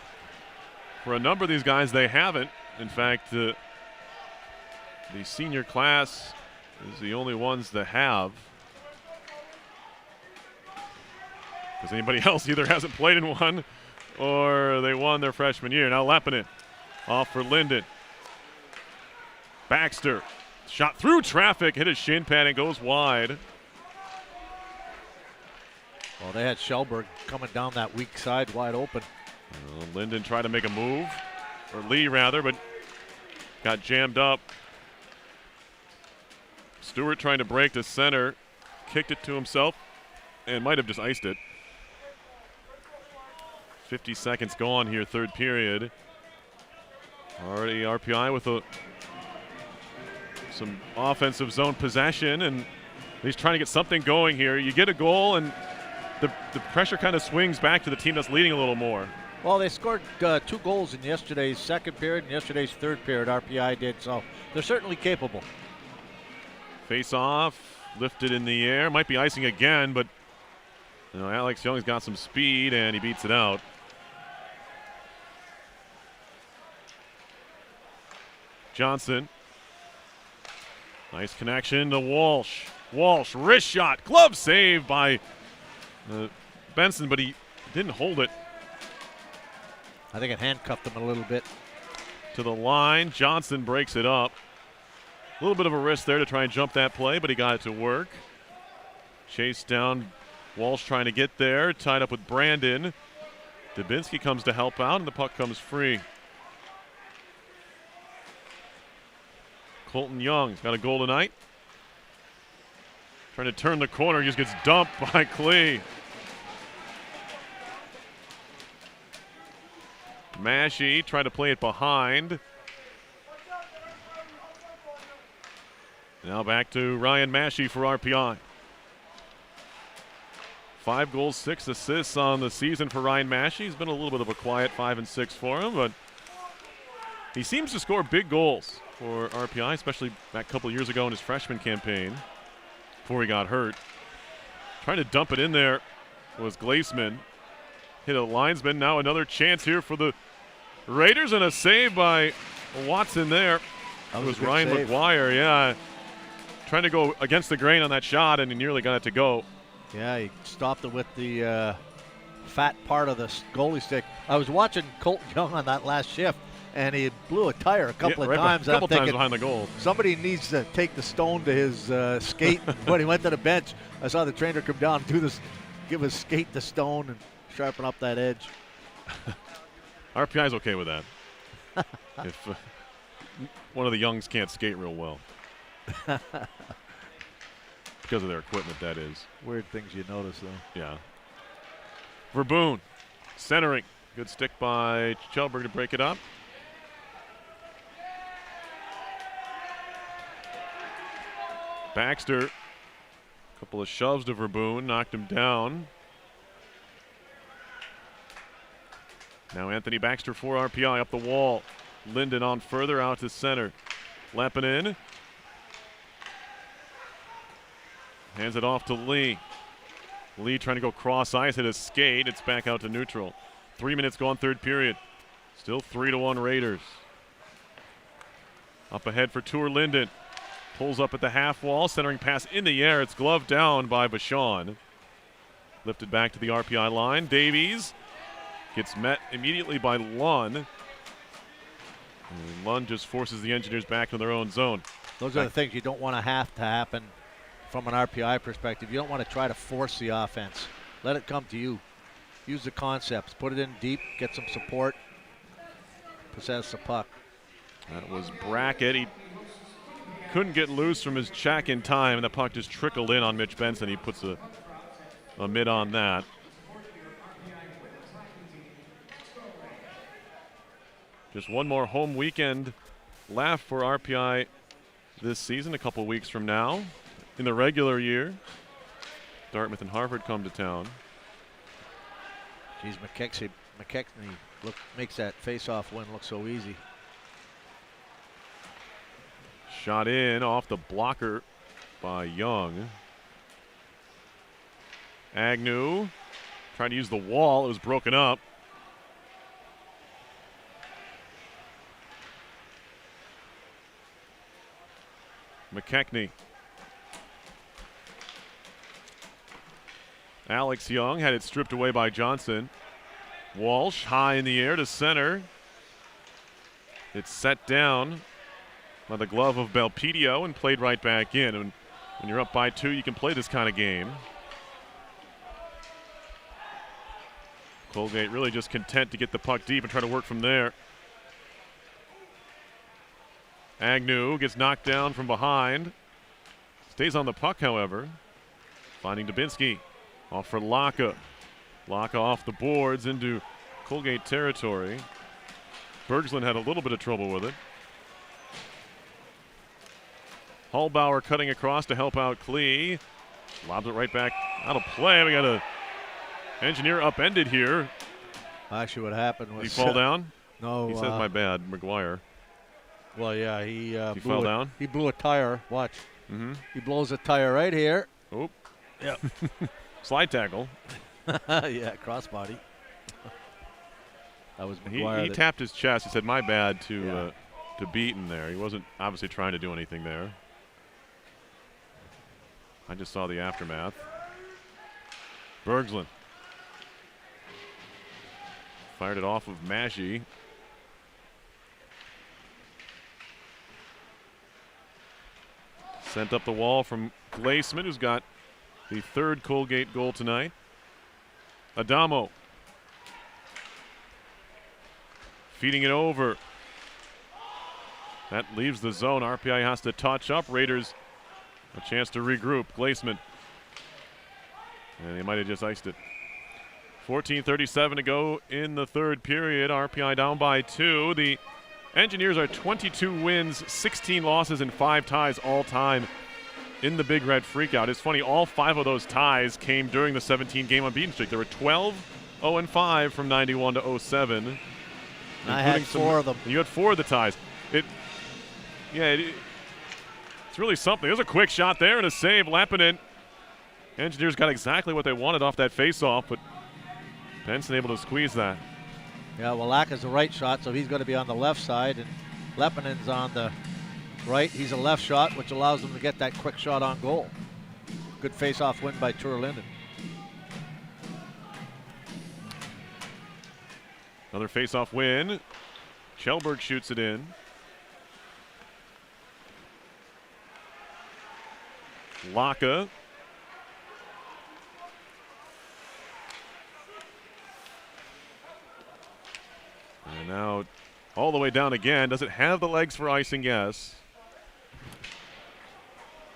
for a number of these guys, they haven't. In fact, the senior class is the only ones that have. Because anybody else either hasn't played in one or they won their freshman year. Now Leppinen off for Linden. Baxter shot through traffic, hit his shin pad and goes wide. Well, they had Schellberg coming down that weak side wide open. Linden tried to make a move, or Lee rather, but got jammed up. Stewart trying to break to center, kicked it to himself, and might have just iced it. 50 seconds gone here, third period. Already RPI with some offensive zone possession, and he's trying to get something going here. You get a goal, and the pressure kind of swings back to the team that's leading a little more. Well, they scored 2 goals in yesterday's second period and yesterday's third period, RPI did, so they're certainly capable. Face off, lifted in the air, might be icing again, but you know, Alex Young's got some speed, and he beats it out. Johnson. Nice connection to Walsh. Walsh, wrist shot, glove save by Benson, but he didn't hold it. I think it handcuffed him a little bit. To the line, Johnson breaks it up. A little bit of a risk there to try and jump that play, but he got it to work. Chased down, Walsh trying to get there, tied up with Brandon. Dubinsky comes to help out, and the puck comes free. Colton Young's got a goal tonight. Trying to turn the corner, just gets dumped by Klee. Mashey tried to play it behind. Now back to Ryan Mashey for RPI. 5 goals, 6 assists on the season for Ryan Mashey. He's been a little bit of a quiet 5 and 6 for him, but He seems to score big goals for RPI, especially that couple years ago in his freshman campaign before he got hurt. Trying to dump it in there was Glaseman. Hit a linesman. Now another chance here for the Raiders, and a save by Watson there. It was Ryan McGuire, yeah. Trying to go against the grain on that shot, and he nearly got it to go. Yeah, he stopped it with the fat part of the goalie stick. I was watching Colton Young on that last shift, and he blew a tire a couple of times. A couple times behind the goal. Somebody needs to take the stone to his skate. When he went to the bench, I saw the trainer come down and do this, give his skate the stone and sharpen up that edge. RPI's okay with that. If one of the Youngs can't skate real well. Because of their equipment, that is. Weird things you notice, though. Yeah. Verboon centering. Good stick by Kjellberg to break it up. Baxter, a couple of shoves to Verboon, knocked him down. Now Anthony Baxter for RPI up the wall. Linden on further out to center. Lepinin. Hands it off to Lee. Lee trying to go cross ice, hit a skate. It's back out to neutral. 3 minutes gone, third period. Still 3-1 Raiders. Up ahead for Tour Linden. Pulls up at the half wall, centering pass in the air. It's gloved down by Vachon. Lifted back to the RPI line. Davies gets met immediately by Lund. And Lund just forces the Engineers back in their own zone. Those are the things you don't want to have to happen from an RPI perspective. You don't want to try to force the offense. Let it come to you. Use the concepts. Put it in deep. Get some support. Possess the puck. That was Brackett. He couldn't get loose from his check in time, and the puck just trickled in on Mitch Benson. He puts a mid on that. Just one more home weekend left for RPI this season, a couple weeks from now. In the regular year, Dartmouth and Harvard come to town. Geez, McKechnie makes that face-off win look so easy. Shot in off the blocker by Young. Agnew trying to use the wall. It was broken up. McKechnie. Alex Young had it stripped away by Johnson. Walsh high in the air to center. It's set down by the glove of Belpedio and played right back in. And when you're up by 2, you can play this kind of game. Colgate really just content to get the puck deep and try to work from there. Agnew gets knocked down from behind. Stays on the puck, however. Finding Dubinsky. Off for Laka. Laka off the boards into Colgate territory. Bergslund had a little bit of trouble with it. Hallbauer cutting across to help out Klee. Lobs it right back out of play. We got a Engineer upended here. Actually, what happened was... Did he fall down? No. He says, my bad, McGuire. Well, yeah, he fell down? He blew a tire. Watch. Mm-hmm. He blows a tire right here. Oh. Yep. Slide tackle. Yeah, crossbody. That was McGuire. He tapped his chest. He said, my bad to Beaton there. He wasn't obviously trying to do anything there. I just saw the aftermath. Bergslund. Fired it off of Maggi. Sent up the wall from Glaseman, who's got the third Colgate goal tonight. Adamo. Feeding it over. That leaves the zone. RPI has to touch up. Raiders a chance to regroup. Glaseman. And they might have just iced it. 14:37 to go in the third period. RPI down by 2. The Engineers are 22 wins, 16 losses, and 5 ties all time in the Big Red Freakout. It's funny, all 5 of those ties came during the 17-game unbeaten streak. There were 12 0-5 from 91 to 07. I had 4 of them. You had 4 of the ties. It's really something. There's a quick shot there and a save. Lappinen. Engineers got exactly what they wanted off that face-off, but Benson able to squeeze that. Yeah, well, Lack is a right shot, so he's going to be on the left side, and Lepinen's on the right. He's a left shot, which allows them to get that quick shot on goal. Good face-off win by Turlinden. Another face-off win. Kjellberg shoots it in. Laka. And now all the way down again. Does it have the legs for icing? Yes.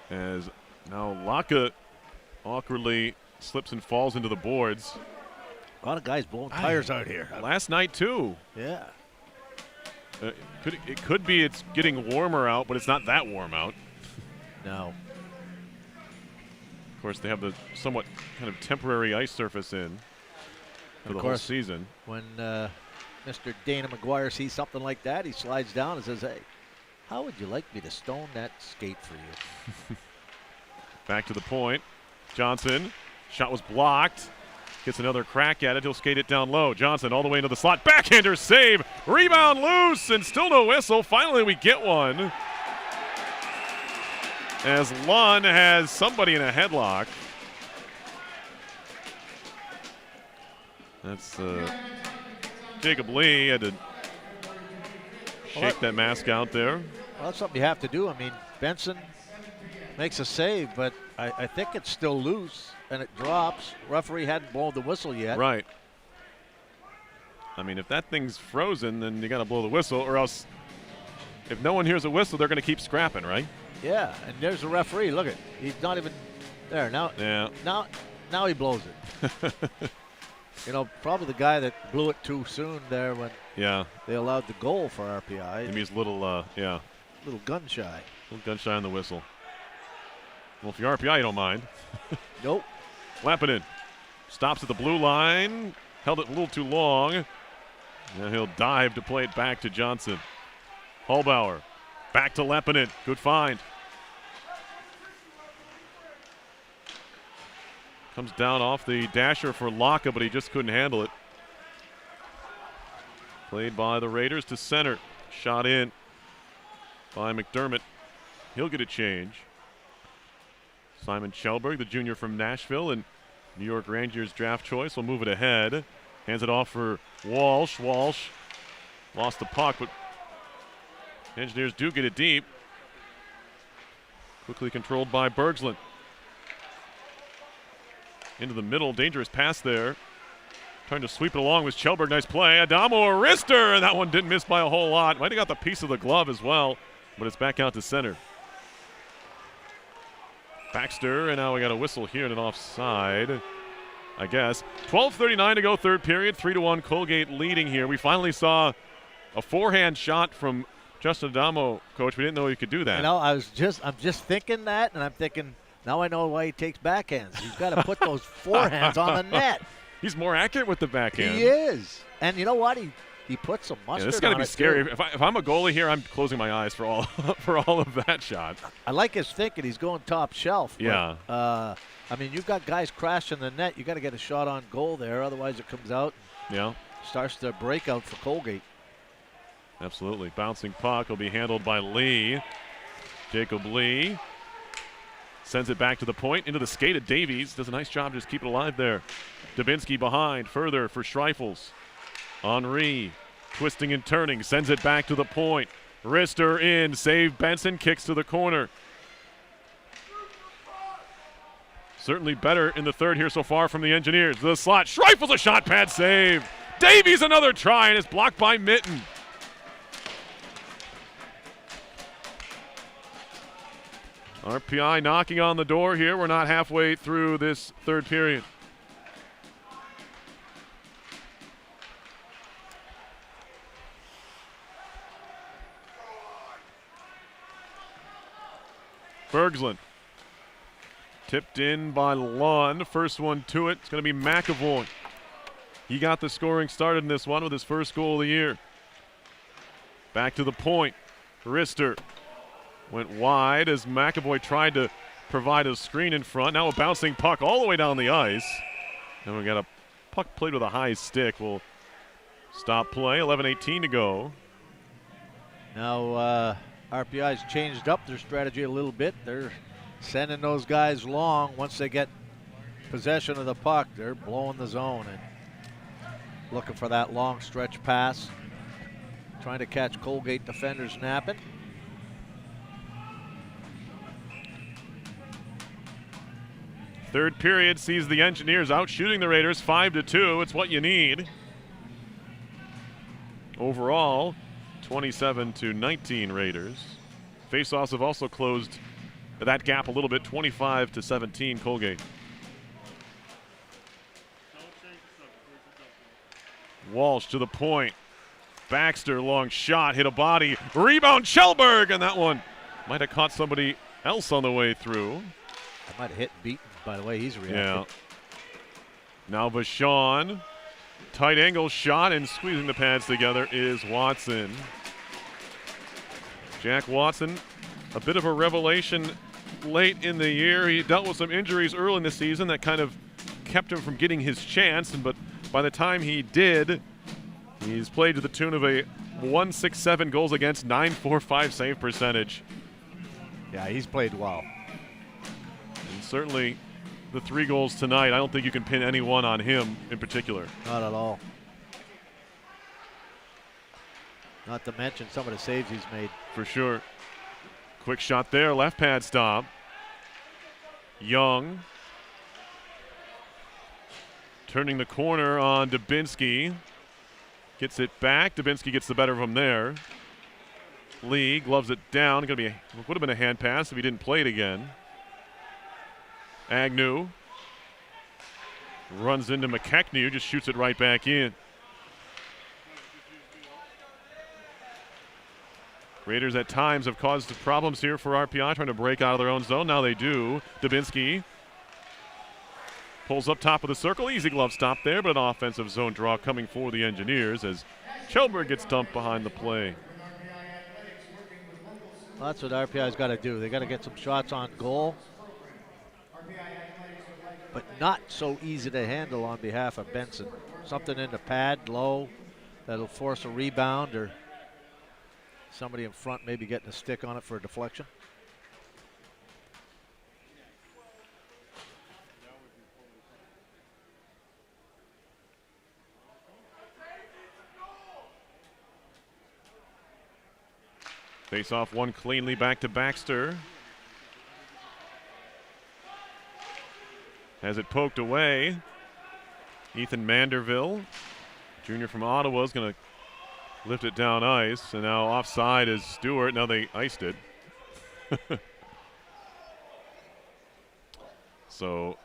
As now Laka awkwardly slips and falls into the boards. A lot of guys blowing tires out here. Last night too. Yeah. It could be it's getting warmer out, but it's not that warm out. No. Of course, they have the somewhat kind of temporary ice surface in for the whole season. When Mr. Dana McGuire sees something like that, he slides down and says, hey, how would you like me to stone that skate for you? Back to the point. Johnson. Shot was blocked. Gets another crack at it. He'll skate it down low. Johnson all the way into the slot. Backhander save. Rebound loose and still no whistle. Finally we get one. As Lund has somebody in a headlock. That's Jacob Lee had to shake that mask out there. Well, that's something you have to do. I mean, Benson makes a save, but I think it's still loose, and it drops. Referee hadn't blown the whistle yet. Right. I mean, if that thing's frozen, then you got to blow the whistle, or else if no one hears a whistle, they're going to keep scrapping, right? Yeah, and there's the referee. Look at, he's not even there now. Yeah. Now he blows it. You know, probably the guy that blew it too soon there when they allowed the goal for RPI. Maybe he's a little, little gun shy. A little gun shy on the whistle. Well, if you're RPI, you don't mind. Nope. Lappinen stops at the blue line. Held it a little too long. Now he'll dive to play it back to Johnson. Hallbauer back to Lappinen. Good find. Comes down off the dasher for Laka, but he just couldn't handle it. Played by the Raiders to center. Shot in by McDermott. He'll get a change. Simon Kjellberg, the junior from Nashville and New York Rangers draft choice, will move it ahead. Hands it off for Walsh. Walsh lost the puck, but Engineers do get it deep. Quickly controlled by Bergslund. Into the middle, dangerous pass there. Trying to sweep it along was Kjellberg, nice play. Adamo Arister, and that one didn't miss by a whole lot. Might have got the piece of the glove as well, but it's back out to center. Baxter, and now we got a whistle here and an offside, I guess. 12:39 to go, third period. 3-1 Colgate leading here. We finally saw a forehand shot from Justin Adamo, Coach. We didn't know he could do that. You know, I'm just thinking that, and I'm thinking, now I know why he takes backhands. He's got to put those forehands on the net. He's more accurate with the backhand. He is. And you know what? He puts some mustard on it. This is going to be scary. If I'm a goalie here, I'm closing my eyes for all for all of that shot. I like his thinking. He's going top shelf. Yeah. But, I mean, you've got guys crashing the net. You got to get a shot on goal there. Otherwise, it comes out. Yeah. Starts the breakout for Colgate. Absolutely. Bouncing puck will be handled by Lee. Jacob Lee sends it back to the point. Into the skate of Davies. Does a nice job just keep it alive there. Dubinsky behind. Further for Schreifels. Henri twisting and turning. Sends it back to the point. Rister in. Save Benson. Kicks to the corner. Certainly better in the third here so far from the Engineers. The slot. Schreifels a shot pad save. Davies another try, and it's blocked by Mitten. RPI knocking on the door here. We're not halfway through this third period. Bergslund. Tipped in by Lund. First one to it. It's going to be McAvoy. He got the scoring started in this one with his first goal of the year. Back to the point. Rister went wide as McAvoy tried to provide a screen in front. Now a bouncing puck all the way down the ice. And we got a puck played with a high stick. We'll stop play. 11:18 to go. Now RPI's changed up their strategy a little bit. They're sending those guys long. Once they get possession of the puck, they're blowing the zone and looking for that long stretch pass. Trying to catch Colgate defenders napping. Third period sees the Engineers out shooting the Raiders 5-2. It's what you need. Overall, 27-19 Raiders. Faceoffs have also closed that gap a little bit, 25-17 Colgate. Walsh to the point. Baxter, long shot, hit a body. Rebound, Kjellberg, and that one might have caught somebody else on the way through. I might have hit Beaton by the way he's reacted. Yeah. Now Vachon. Tight angle shot, and squeezing the pads together is Watson. Jack Watson, a bit of a revelation late in the year. He dealt with some injuries early in the season that kind of kept him from getting his chance, but by the time he did, he's played to the tune of a 1.67 goals against, 9.45 save percentage. Yeah, he's played well. And certainly the 3 goals tonight, I don't think you can pin anyone on him in particular. Not at all. Not to mention some of the saves he's made. For sure. Quick shot there, left pad stop. Young. Turning the corner on Dubinsky. Gets it back. Dubinsky gets the better of him there. Lee gloves it down. Would have been a hand pass if he didn't play it again. Agnew runs into McKechnie, who just shoots it right back in. Raiders at times have caused problems here for RPI, trying to break out of their own zone. Now they do. Dubinsky pulls up top of the circle. Easy glove stop there, but an offensive zone draw coming for the Engineers as Kjellberg gets dumped behind the play. Well, that's what RPI's got to do. They got to get some shots on goal, but not so easy to handle on behalf of Benson. Something in the pad, low, that'll force a rebound, or somebody in front maybe getting a stick on it for a deflection. Face off one cleanly back to Baxter. Has it poked away. Ethan Manderville, junior from Ottawa, is going to lift it down ice. And now offside is Stewart. Now they iced it. So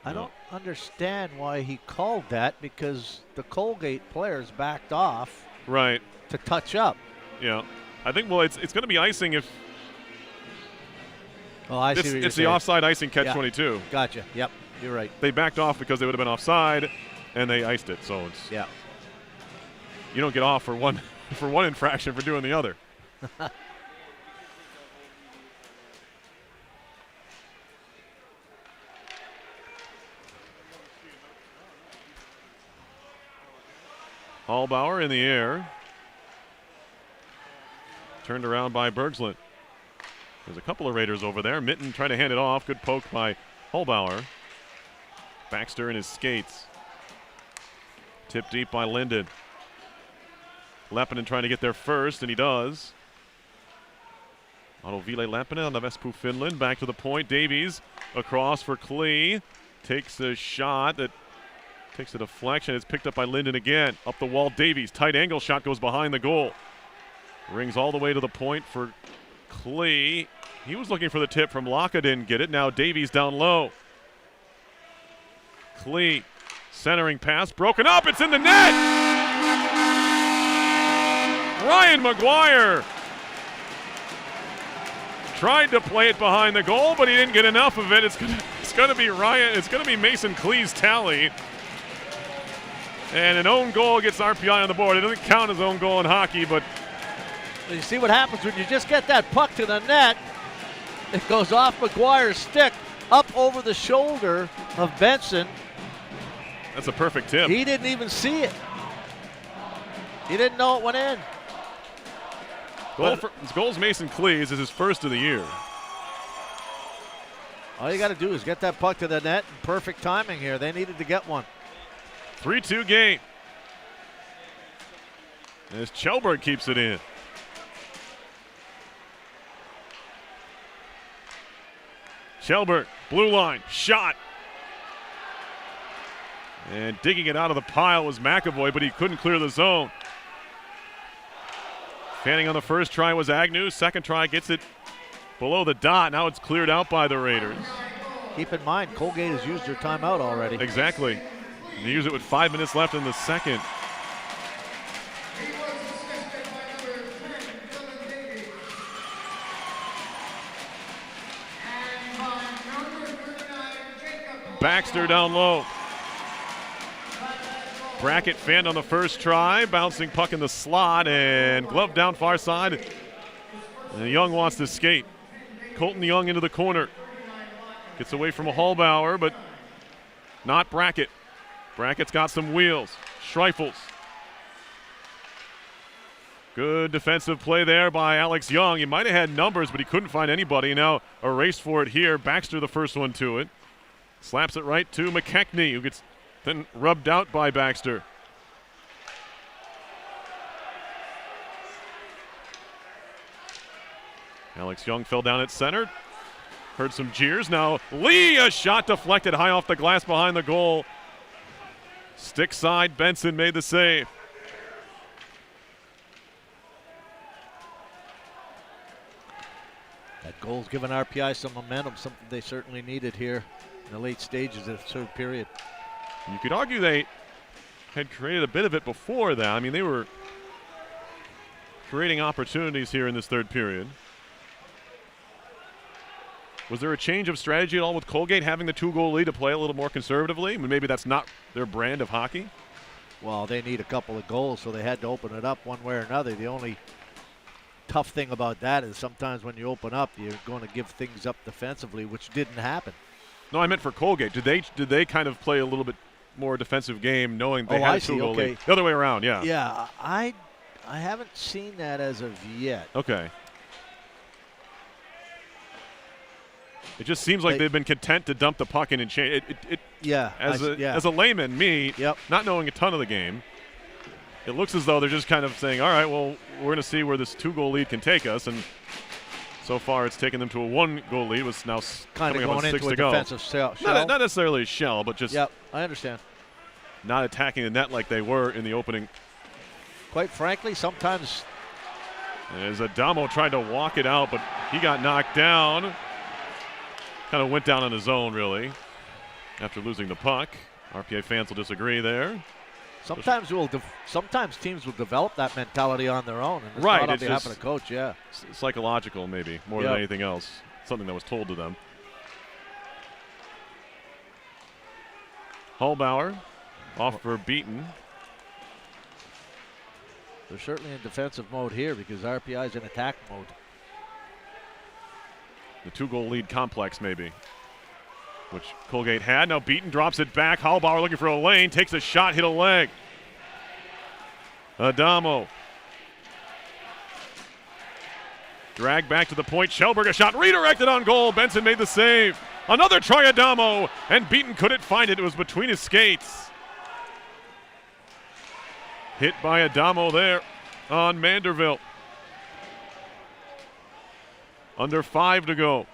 I don't understand why he called that, because the Colgate players backed off right to touch up. Yeah. I think, well, it's going to be icing if I see what you're it's saying. the offside icing catch Yeah. 22. Gotcha. Yep, you're right. They backed off because they would have been offside, and they iced it. So it's you don't get off for one infraction for doing the other. Hallbauer in the air. Turned around by Bergslund. There's a couple of Raiders over there. Mitten trying to hand it off. Good poke by Hallbauer. Baxter in his skates. Tipped deep by Linden. Lappinen trying to get there first, and he does. Otto Ville Lappinen on the Vespu Finland. Back to the point. Davies across for Klee. Takes a shot that takes a deflection. It's picked up by Linden again. Up the wall, Davies. Tight angle shot goes behind the goal. Rings all the way to the point for Klee. He was looking for the tip from Laka, didn't get it. Now Davies down low. Klee, centering pass, broken up, it's in the net! Ryan McGuire tried to play it behind the goal, but he didn't get enough of it. It's gonna be Mason Klee's tally. And an own goal gets RPI on the board. It doesn't count as own goal in hockey, but You see what happens when you just get that puck to the net. It goes off McGuire's stick, up over the shoulder of Benson. That's a perfect tip. He didn't even see it. He didn't know it went in. Goals Mason Cleese is his first of the year. All you got to do is get that puck to the net. Perfect timing here. They needed to get one. 3-2 game. As Kjellberg keeps it in. Kjellberg, blue line, shot. And digging it out of the pile was McAvoy, but he couldn't clear the zone. Fanning on the first try was Agnew. Second try gets it below the dot. Now it's cleared out by the Raiders. Keep in mind, Colgate has used their timeout already. Exactly. They use it with 5 minutes left in the second. Baxter down low. Brackett fanned on the first try, bouncing puck in the slot and glove down far side. And Young wants to skate. Colton Young into the corner. Gets away from a Hallbauer, but not Brackett. Brackett's got some wheels. Schreifels. Good defensive play there by Alex Young. He might have had numbers, but he couldn't find anybody. Now a race for it here. Baxter the first one to it. Slaps it right to McKechnie, who gets then rubbed out by Baxter. Alex Young fell down at center. Heard some jeers. Now Lee, a shot deflected high off the glass behind the goal. Stick side, Benson made the save. That goal's given RPI some momentum, something they certainly needed here in the late stages of the third period. You could argue they had created a bit of it before that. I mean, they were creating opportunities here in this third period. Was there a change of strategy at all with Colgate having the 2-goal lead to play a little more conservatively? I mean, maybe that's not their brand of hockey. Well, they need a couple of goals, so they had to open it up one way or another. The only tough thing about that is sometimes when you open up, you're going to give things up defensively, which didn't happen. No, I meant for Colgate. Did they kind of play a little bit more defensive game, knowing they had a 2-goal lead? The other way around, yeah. Yeah, I haven't seen that as of yet. Okay. It just seems like they've been content to dump the puck in and change. As a layman, not knowing a ton of the game, it looks as though they're just kind of saying, all right, well, we're going to see where this 2-goal lead can take us. And so far it's taken them to a 1-goal lead. It's now kind coming of up on going 6 into to a go. Defensive shell. Not necessarily a shell, but just I understand. Not attacking the net like they were in the opening. Quite frankly, sometimes. As Adamo tried to walk it out, but he got knocked down. Kind of went down on his own, really, after losing the puck. RPA fans will disagree there. Sometimes teams will develop that mentality on their own, and it's right. not on It's behalf of the coach. Psychological, maybe more than anything else. Something that was told to them. Hallbauer off for Beaton. They're certainly in defensive mode here because RPI is in attack mode. The 2-goal lead complex, maybe, which Colgate had. Now Beaton drops it back. Hallbauer looking for a lane. Takes a shot, hit a leg. Adamo. Dragged back to the point. Kjellberg a shot. Redirected on goal. Benson made the save. Another try, Adamo. And Beaton couldn't find it. It was between his skates. Hit by Adamo there on Manderville. Under 5 to go.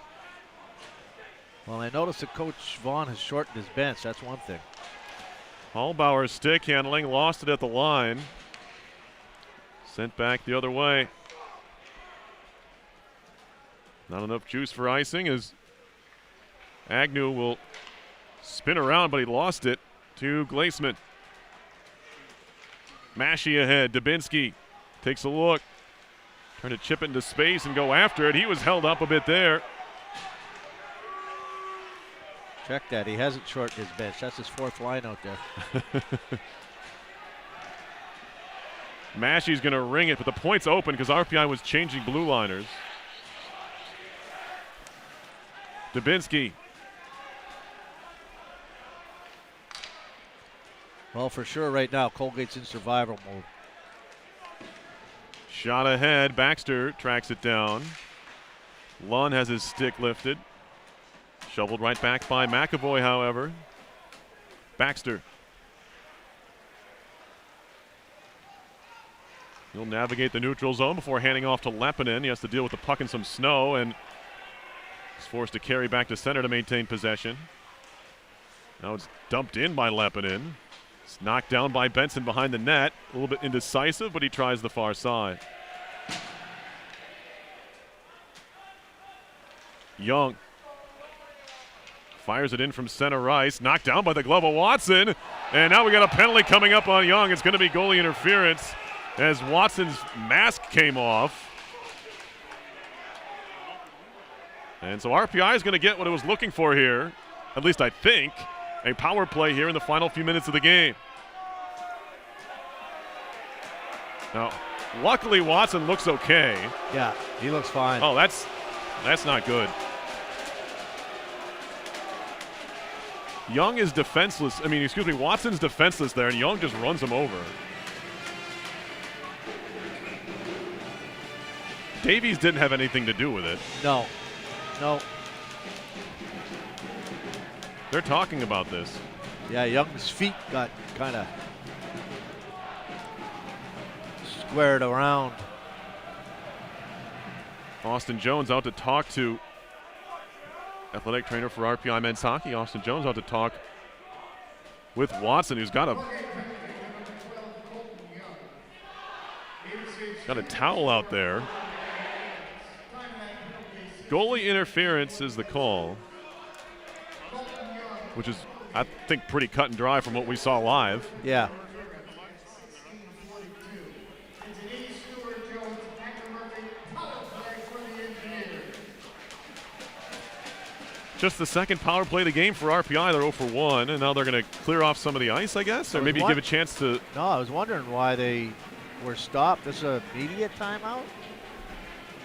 Well, I noticed that Coach Vaughn has shortened his bench. That's one thing. Hallbauer's stick handling, lost it at the line. Sent back the other way. Not enough juice for icing as Agnew will spin around, but he lost it to Glaceman. Maschie ahead. Dubinsky takes a look. Trying to chip it into space and go after it. He was held up a bit there. Check that. He hasn't shortened his bench. That's his 4th line out there. Massey's going to ring it, but the point's open because RPI was changing blue liners. Dubinsky. Well, for sure right now, Colgate's in survival mode. Shot ahead. Baxter tracks it down. Lund has his stick lifted. Shoveled right back by McAvoy, however. Baxter. He'll navigate the neutral zone before handing off to Lepinen. He has to deal with the puck and some snow, and he's forced to carry back to center to maintain possession. Now it's dumped in by Lepinen. It's knocked down by Benson behind the net. A little bit indecisive, but he tries the far side. Young fires it in from center ice. Knocked down by the glove of Watson. And now we got a penalty coming up on Young. It's going to be goalie interference as Watson's mask came off. And so RPI is going to get what it was looking for here, at least I think, a power play here in the final few minutes of the game. Now, luckily Watson looks okay. Yeah, he looks fine. Oh, that's not good. Young is defenseless. Watson's defenseless there, and Young just runs him over. Davies didn't have anything to do with it. No. They're talking about this. Yeah, Young's feet got kind of squared around. Austin Jones out to talk to athletic trainer for RPI men's hockey. Austin Jones out to talk with Watson, who's got a towel out there. Goalie interference is the call, which is, I think, pretty cut and dry from what we saw live. Yeah. Just the second power play of the game for RPI. They're 0 for 1, and now they're going to clear off some of the ice, I guess, or maybe give a chance to. No, I was wondering why they were stopped. This is an immediate timeout?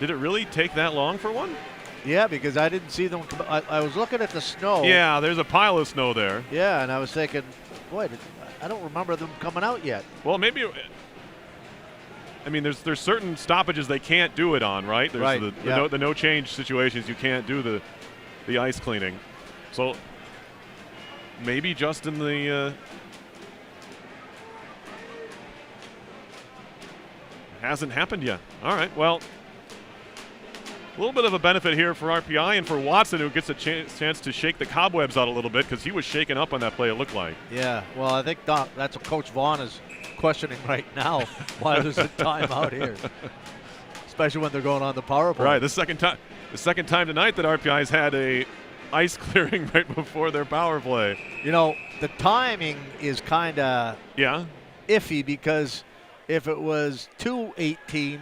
Did it really take that long for one? Yeah, because I didn't see them. I was looking at the snow. Yeah, there's a pile of snow there. Yeah, and I was thinking, boy, I don't remember them coming out yet. Well, maybe. I mean, there's certain stoppages they can't do it on, right? There's right. the no change situations you can't do the ice cleaning. So maybe just in the hasn't happened yet. All right, well, a little bit of a benefit here for RPI and for Watson, who gets a chance to shake the cobwebs out a little bit because he was shaken up on that play, it looked like. Yeah, well, I think that's what Coach Vaughn is questioning right now, why there's a timeout here, especially when they're going on the power play. Right, the second time tonight that RPI has had a ice clearing right before their power play. You know, the timing is kind of iffy because if it was 2:18,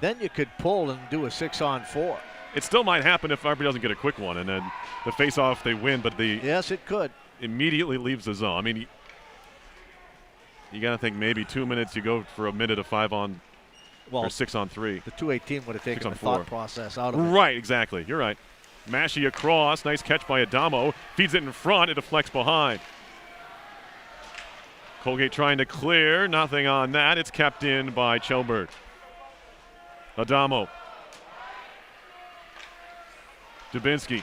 then you could pull and do a 6-on-4. It still might happen if RPI doesn't get a quick one, and then the face-off they win, but yes, it could immediately leaves the zone. I mean, you got to think maybe 2 minutes. You go for a minute of 5-on. Or 6-on-3. The 2:18 would have taken the thought process out of it. Right, exactly. You're right. Massey across. Nice catch by Adamo. Feeds it in front. It deflects behind. Colgate trying to clear. Nothing on that. It's kept in by Kjellberg. Adamo. Dubinsky.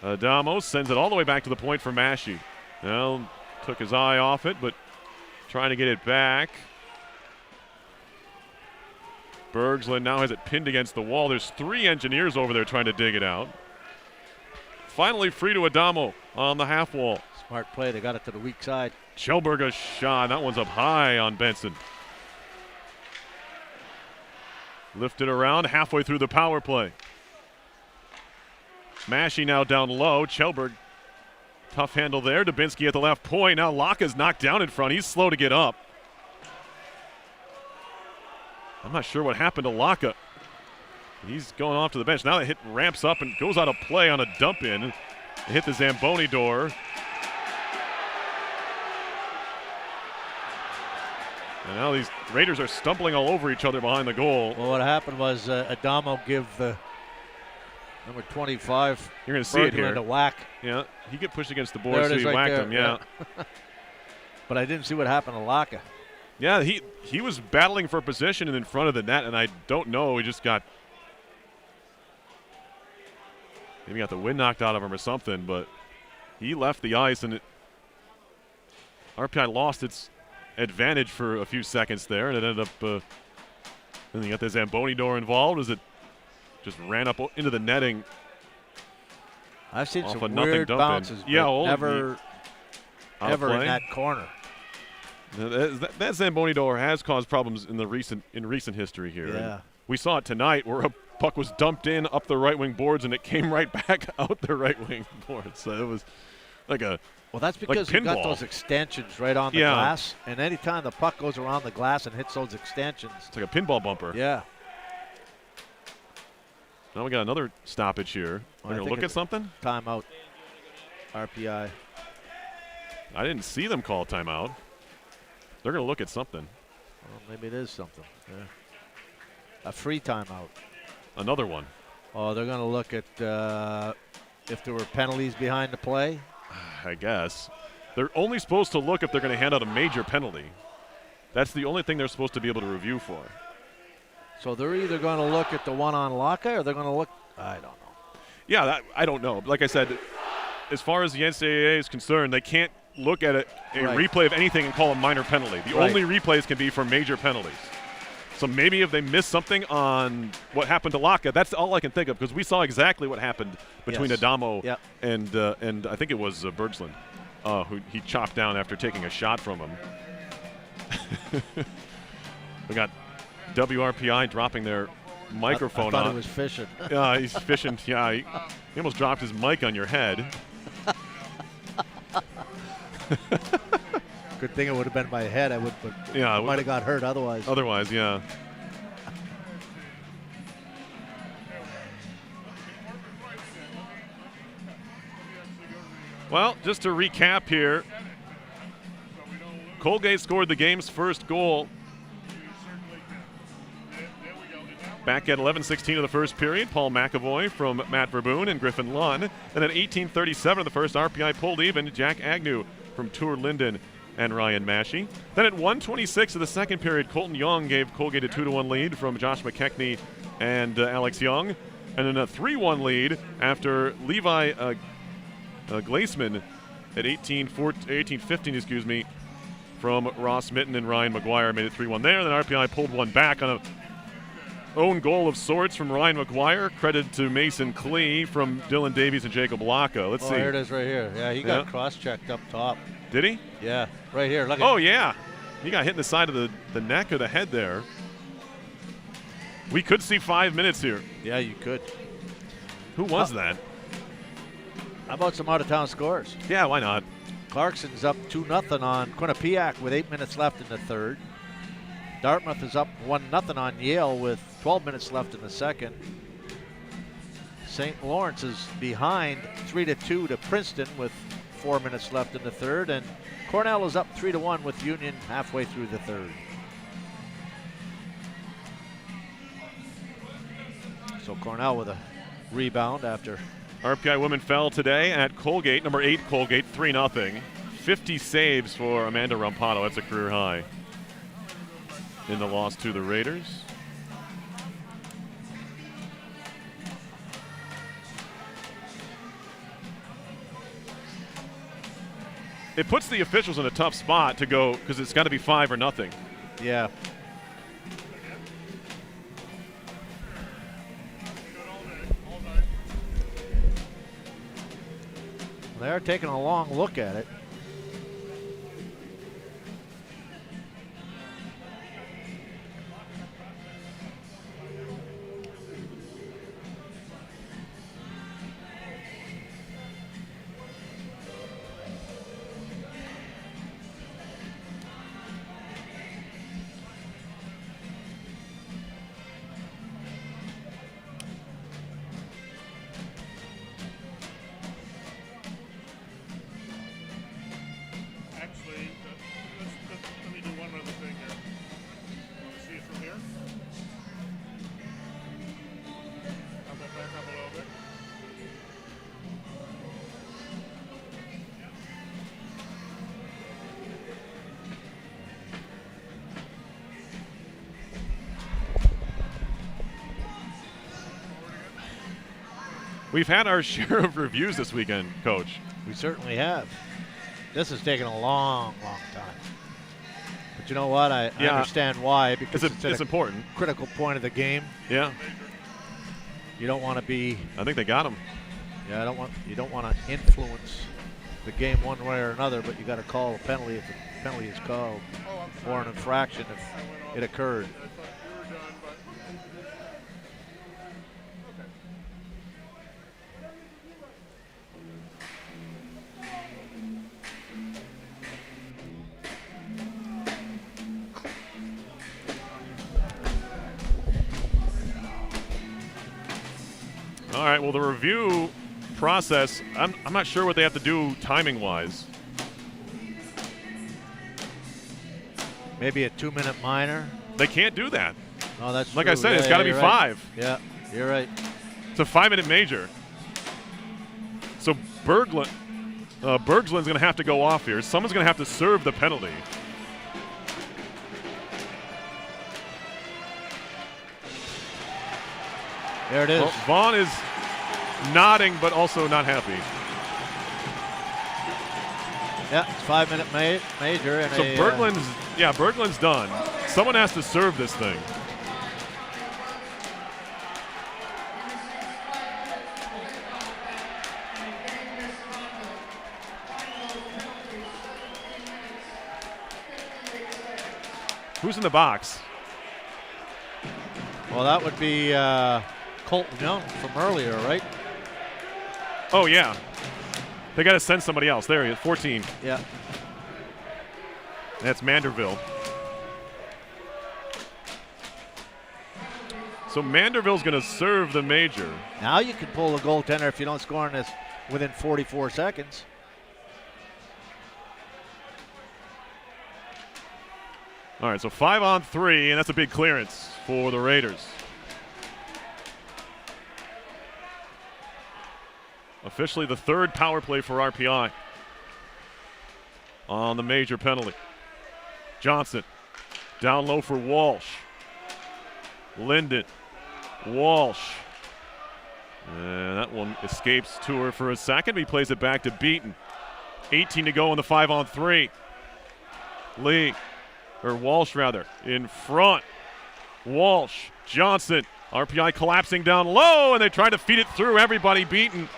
Adamo sends it all the way back to the point for Massey. Well, took his eye off it, but trying to get it back. Bergslund now has it pinned against the wall. There's 3 engineers over there trying to dig it out. Finally free to Adamo on the half wall. Smart play. They got it to the weak side. Kjellberg a shot. That one's up high on Benson. Lifted around halfway through the power play. Massey now down low. Kjellberg, tough handle there. Dubinsky at the left point. Now Laka's knocked down in front. He's slow to get up. I'm not sure what happened to Laka. He's going off to the bench. Now the hit ramps up and goes out of play on a dump in. It hit the Zamboni door. And now these Raiders are stumbling all over each other behind the goal. Well, what happened was Adamo give the number 25. You're going to see it here. A whack. Yeah, he get pushed against the board, so he right whacked there. him. Yeah. But I didn't see what happened to Laka. Yeah, he was battling for position in front of the net, and I don't know. He just got maybe got the wind knocked out of him or something, but he left the ice, and RPI lost its advantage for a few seconds there, and it ended up. Then you got the Zamboni door involved as it just ran up into the netting. I've seen off some a nothing weird dump bounces, in. Yeah, but never ever in that corner. That Zamboni door has caused problems in recent history here. Yeah. And we saw it tonight where a puck was dumped in up the right wing boards and it came right back out the right wing boards. So it was like a Well, that's because like you've got those extensions right on the glass, and anytime the puck goes around the glass and hits those extensions, it's like a pinball bumper. Yeah. Now we got another stoppage here. Well, We're going to look at something? Timeout. RPI. I didn't see them call timeout. They're going to look at something. Well, maybe it is something. Yeah. A free timeout. Another one. Oh, they're going to look at if there were penalties behind the play. I guess. They're only supposed to look if they're going to hand out a major penalty. That's the only thing they're supposed to be able to review for. So they're either going to look at the one on Laka or they're going to look – I don't know. Yeah, I don't know. Like I said, as far as the NCAA is concerned, they can't look at a replay of anything and call a minor penalty. The only replays can be for major penalties. So maybe if they missed something on what happened to Laka, that's all I can think of, because we saw exactly what happened between Adamo and I think it was Bergsland, who he chopped down after taking a shot from him. We got WRPI dropping their microphone I thought on. he was fishing. Yeah, he's fishing. Yeah, he almost dropped his mic on your head. Good thing it would have been my head. I would, but I might have got hurt otherwise. Otherwise, yeah. Well, just to recap here, Colgate scored the game's first goal back at 11:16 of the first period. Paul McAvoy from Matt Verboon and Griffin Lunn. And at 18:37 of the first, RPI pulled even. Jack Agnew from Tour Linden and Ryan Massey. Then at 1:26 of the second period, Colton Young gave Colgate a 2-1 lead from Josh McKechnie and Alex Young. And then a 3-1 lead after Levi Glaceman at 18:15, from Ross Mitten and Ryan McGuire made it 3-1 there. Then RPI pulled one back on a own goal of sorts from Ryan McGuire. Credit to Mason Klee from Dylan Davies and Jacob Laka. Let's see. Here it is right here. Yeah, he got cross-checked up top. Did he? Yeah, right here. Look at Oh, yeah. He got hit in the side of the neck or the head there. We could see 5 minutes here. Yeah, you could. Who was that? How about some out-of-town scores? Yeah, why not? Clarkson's up 2-0 on Quinnipiac with 8 minutes left in the third. Dartmouth is up 1-0 on Yale with 12 minutes left in the second. St. Lawrence is behind 3-2 to Princeton with 4 minutes left in the third. And Cornell is up 3-1 with Union halfway through the third. So Cornell with a rebound after. RPI women fell today at Colgate, number 8 Colgate, 3-0. 50 saves for Amanda Rampado. That's a career high in the loss to the Raiders. It puts the officials in a tough spot to go, because it's got to be 5 or nothing. Yeah. They're taking a long look at it. We've had our share of reviews this weekend, Coach. We certainly have. This has taken a long, long time. But you know what? I understand why, because it's important. Critical point of the game. Yeah. You don't want to be. I think they got him. Yeah, you don't want to influence the game one way or another, but you got to call a penalty if the penalty is called, or an infraction if it occurred. All right, well, the review process, I'm not sure what they have to do timing-wise. Maybe a 2-minute minor. They can't do that. Oh, that's like true. I said, it's got to be 5. Yeah, you're right. It's a 5-minute major. So Berglund's going to have to go off here. Someone's going to have to serve the penalty. There it is. Well, Vaughn is nodding, but also not happy. Yeah, it's 5-minute major. And so Berglund's done. Someone has to serve this thing. Who's in the box? Well, that would be Colton Young from earlier, right? Oh, yeah. They got to send somebody else. There he is, 14. Yeah. That's Manderville. So Manderville's going to serve the major. Now you can pull the goaltender if you don't score in this within 44 seconds. All right, so 5-on-3, and that's a big clearance for the Raiders. Officially the 3rd power play for RPI on the major penalty. Johnson down low for Walsh. Linden, Walsh. And that one escapes to her for a second. He plays it back to Beaton. 18 to go in the 5-on-3. Walsh in front. Walsh, Johnson, RPI collapsing down low, and they try to feed it through everybody. Beaton.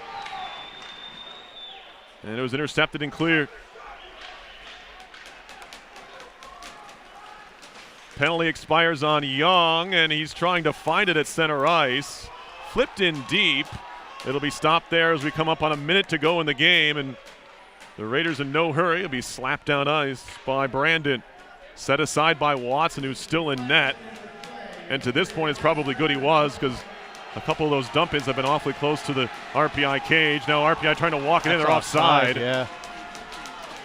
And it was intercepted and cleared. Penalty expires on Young, and he's trying to find it at center ice. Flipped in deep. It'll be stopped there as we come up on a minute to go in the game, and the Raiders in no hurry. It'll be slapped down ice by Brandon. Set aside by Watson, who's still in net. And to this point, it's probably good he was, because a couple of those dump-ins have been awfully close to the RPI cage. Now RPI trying to walk it in. They're offside. Yeah.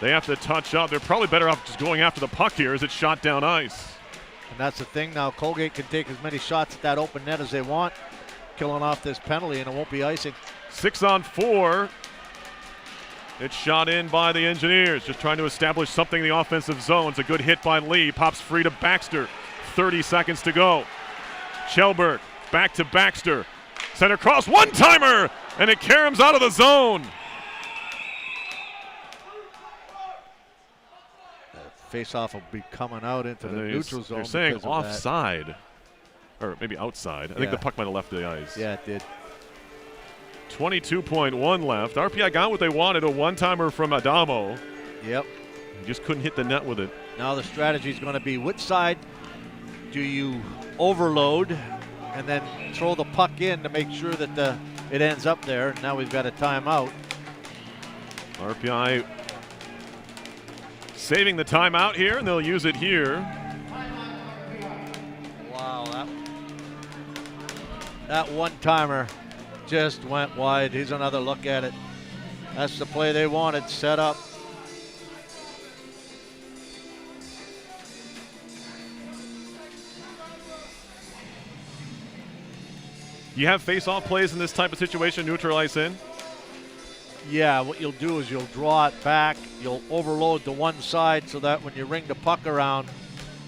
They have to touch up. They're probably better off just going after the puck here as it's shot down ice. And that's the thing now. Colgate can take as many shots at that open net as they want, killing off this penalty, and it won't be icing. 6-on-4. It's shot in by the Engineers, just trying to establish something in the offensive zone. It's a good hit by Lee. Pops free to Baxter. 30 seconds to go. Kjellberg back to Baxter. Center cross, one-timer, and it caroms out of the zone. Face-off will be coming out into the neutral zone. They're saying offside, or maybe outside. I think the puck might have left the ice. Yeah, it did. 22.1 left. RPI got what they wanted, a one-timer from Adamo. Yep. He just couldn't hit the net with it. Now the strategy is going to be, which side do you overload and then throw the puck in to make sure that it ends up there? Now we've got a timeout. RPI saving the timeout here, and they'll use it here. Wow, that one-timer just went wide. Here's another look at it. That's the play they wanted, set up. You have face-off plays in this type of situation, neutral ice in? Yeah, what you'll do is you'll draw it back. You'll overload the one side so that when you ring the puck around,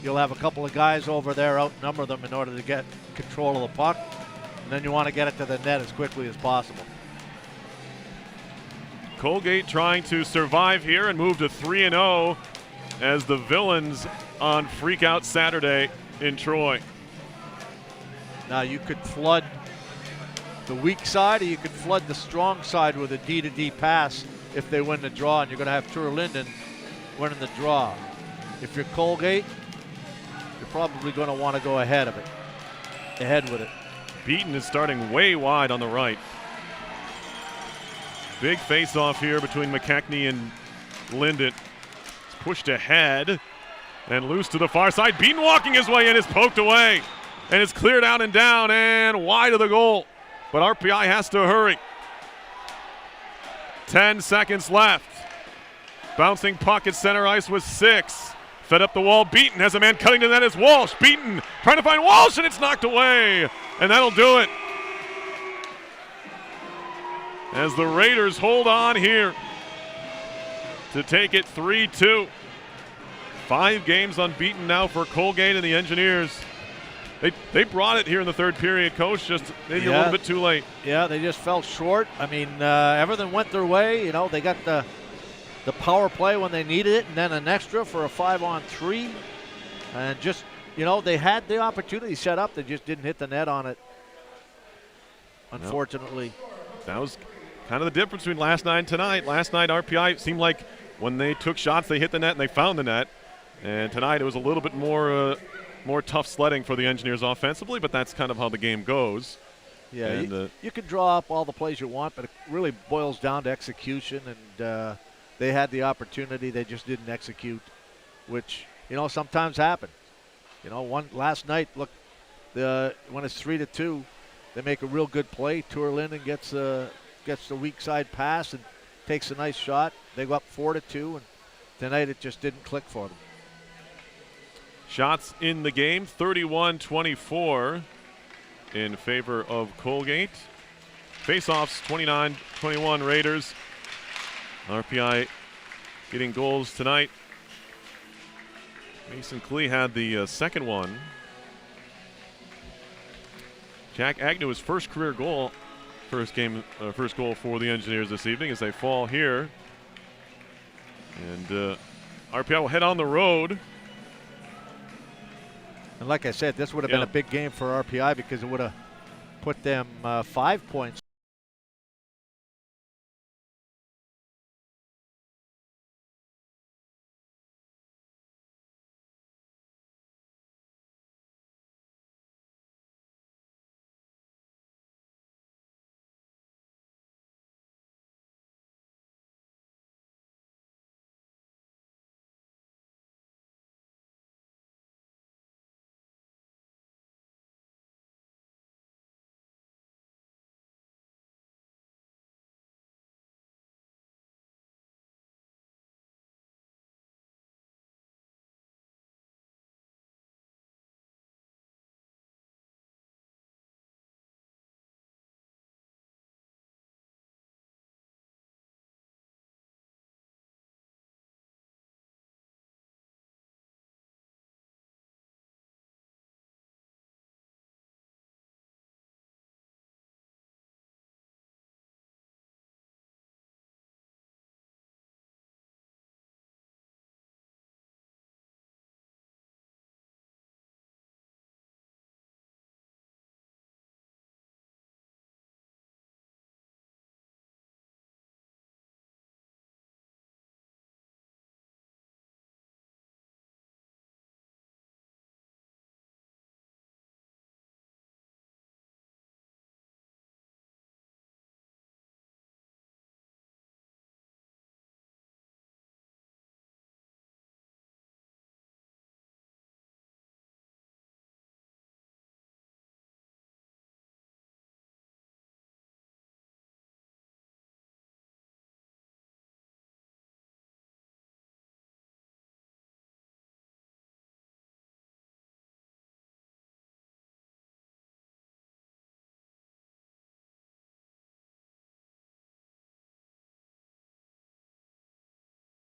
you'll have a couple of guys over there, outnumber them in order to get control of the puck. And then you want to get it to the net as quickly as possible. Colgate trying to survive here and move to 3-0 as the villains on Freakout Saturday in Troy. Now you could flood the weak side, or you could flood the strong side with a D-to-D pass if they win the draw, and you're going to have Tour Linden winning the draw. If you're Colgate, you're probably going to want to go ahead with it. Beaton is starting way wide on the right. Big face-off here between McKechnie and Linden. It's pushed ahead and loose to the far side. Beaton walking his way in is poked away, and it's cleared out and down and wide of the goal. But RPI has to hurry. 10 seconds left. Bouncing puck at center ice with 6. Fed up the wall. Beaton has a man cutting to that is Walsh. Beaton trying to find Walsh, and it's knocked away. And that'll do it. As the Raiders hold on here to take it 3-2. 5 games unbeaten now for Colgate and the Engineers. They brought it here in the third period, Coach, just maybe a little bit too late. Yeah, they just fell short. I mean, everything went their way. You know, they got the power play when they needed it, and then an extra for a 5-on-3. And just, you know, they had the opportunity set up. They just didn't hit the net on it, unfortunately. That was kind of the difference between last night and tonight. Last night, RPI seemed like when they took shots, they hit the net and they found the net. And tonight, it was a little bit more tough sledding for the Engineers offensively, but that's kind of how the game goes. Yeah, and, you can draw up all the plays you want, but it really boils down to execution, and they had the opportunity. They just didn't execute, which, you know, sometimes happen. You know, last night, look, when it's 3-2, they make a real good play. Tour Linden gets the weak side pass and takes a nice shot. They go up 4-2, and tonight it just didn't click for them. Shots in the game, 31-24 in favor of Colgate. Faceoffs, 29-21 Raiders. RPI getting goals tonight. Mason Klee had the second one. Jack Agnew, his first career goal, first goal for the Engineers this evening as they fall here. And RPI will head on the road. And like I said, this would have been a big game for RPI because it would have put them 5 points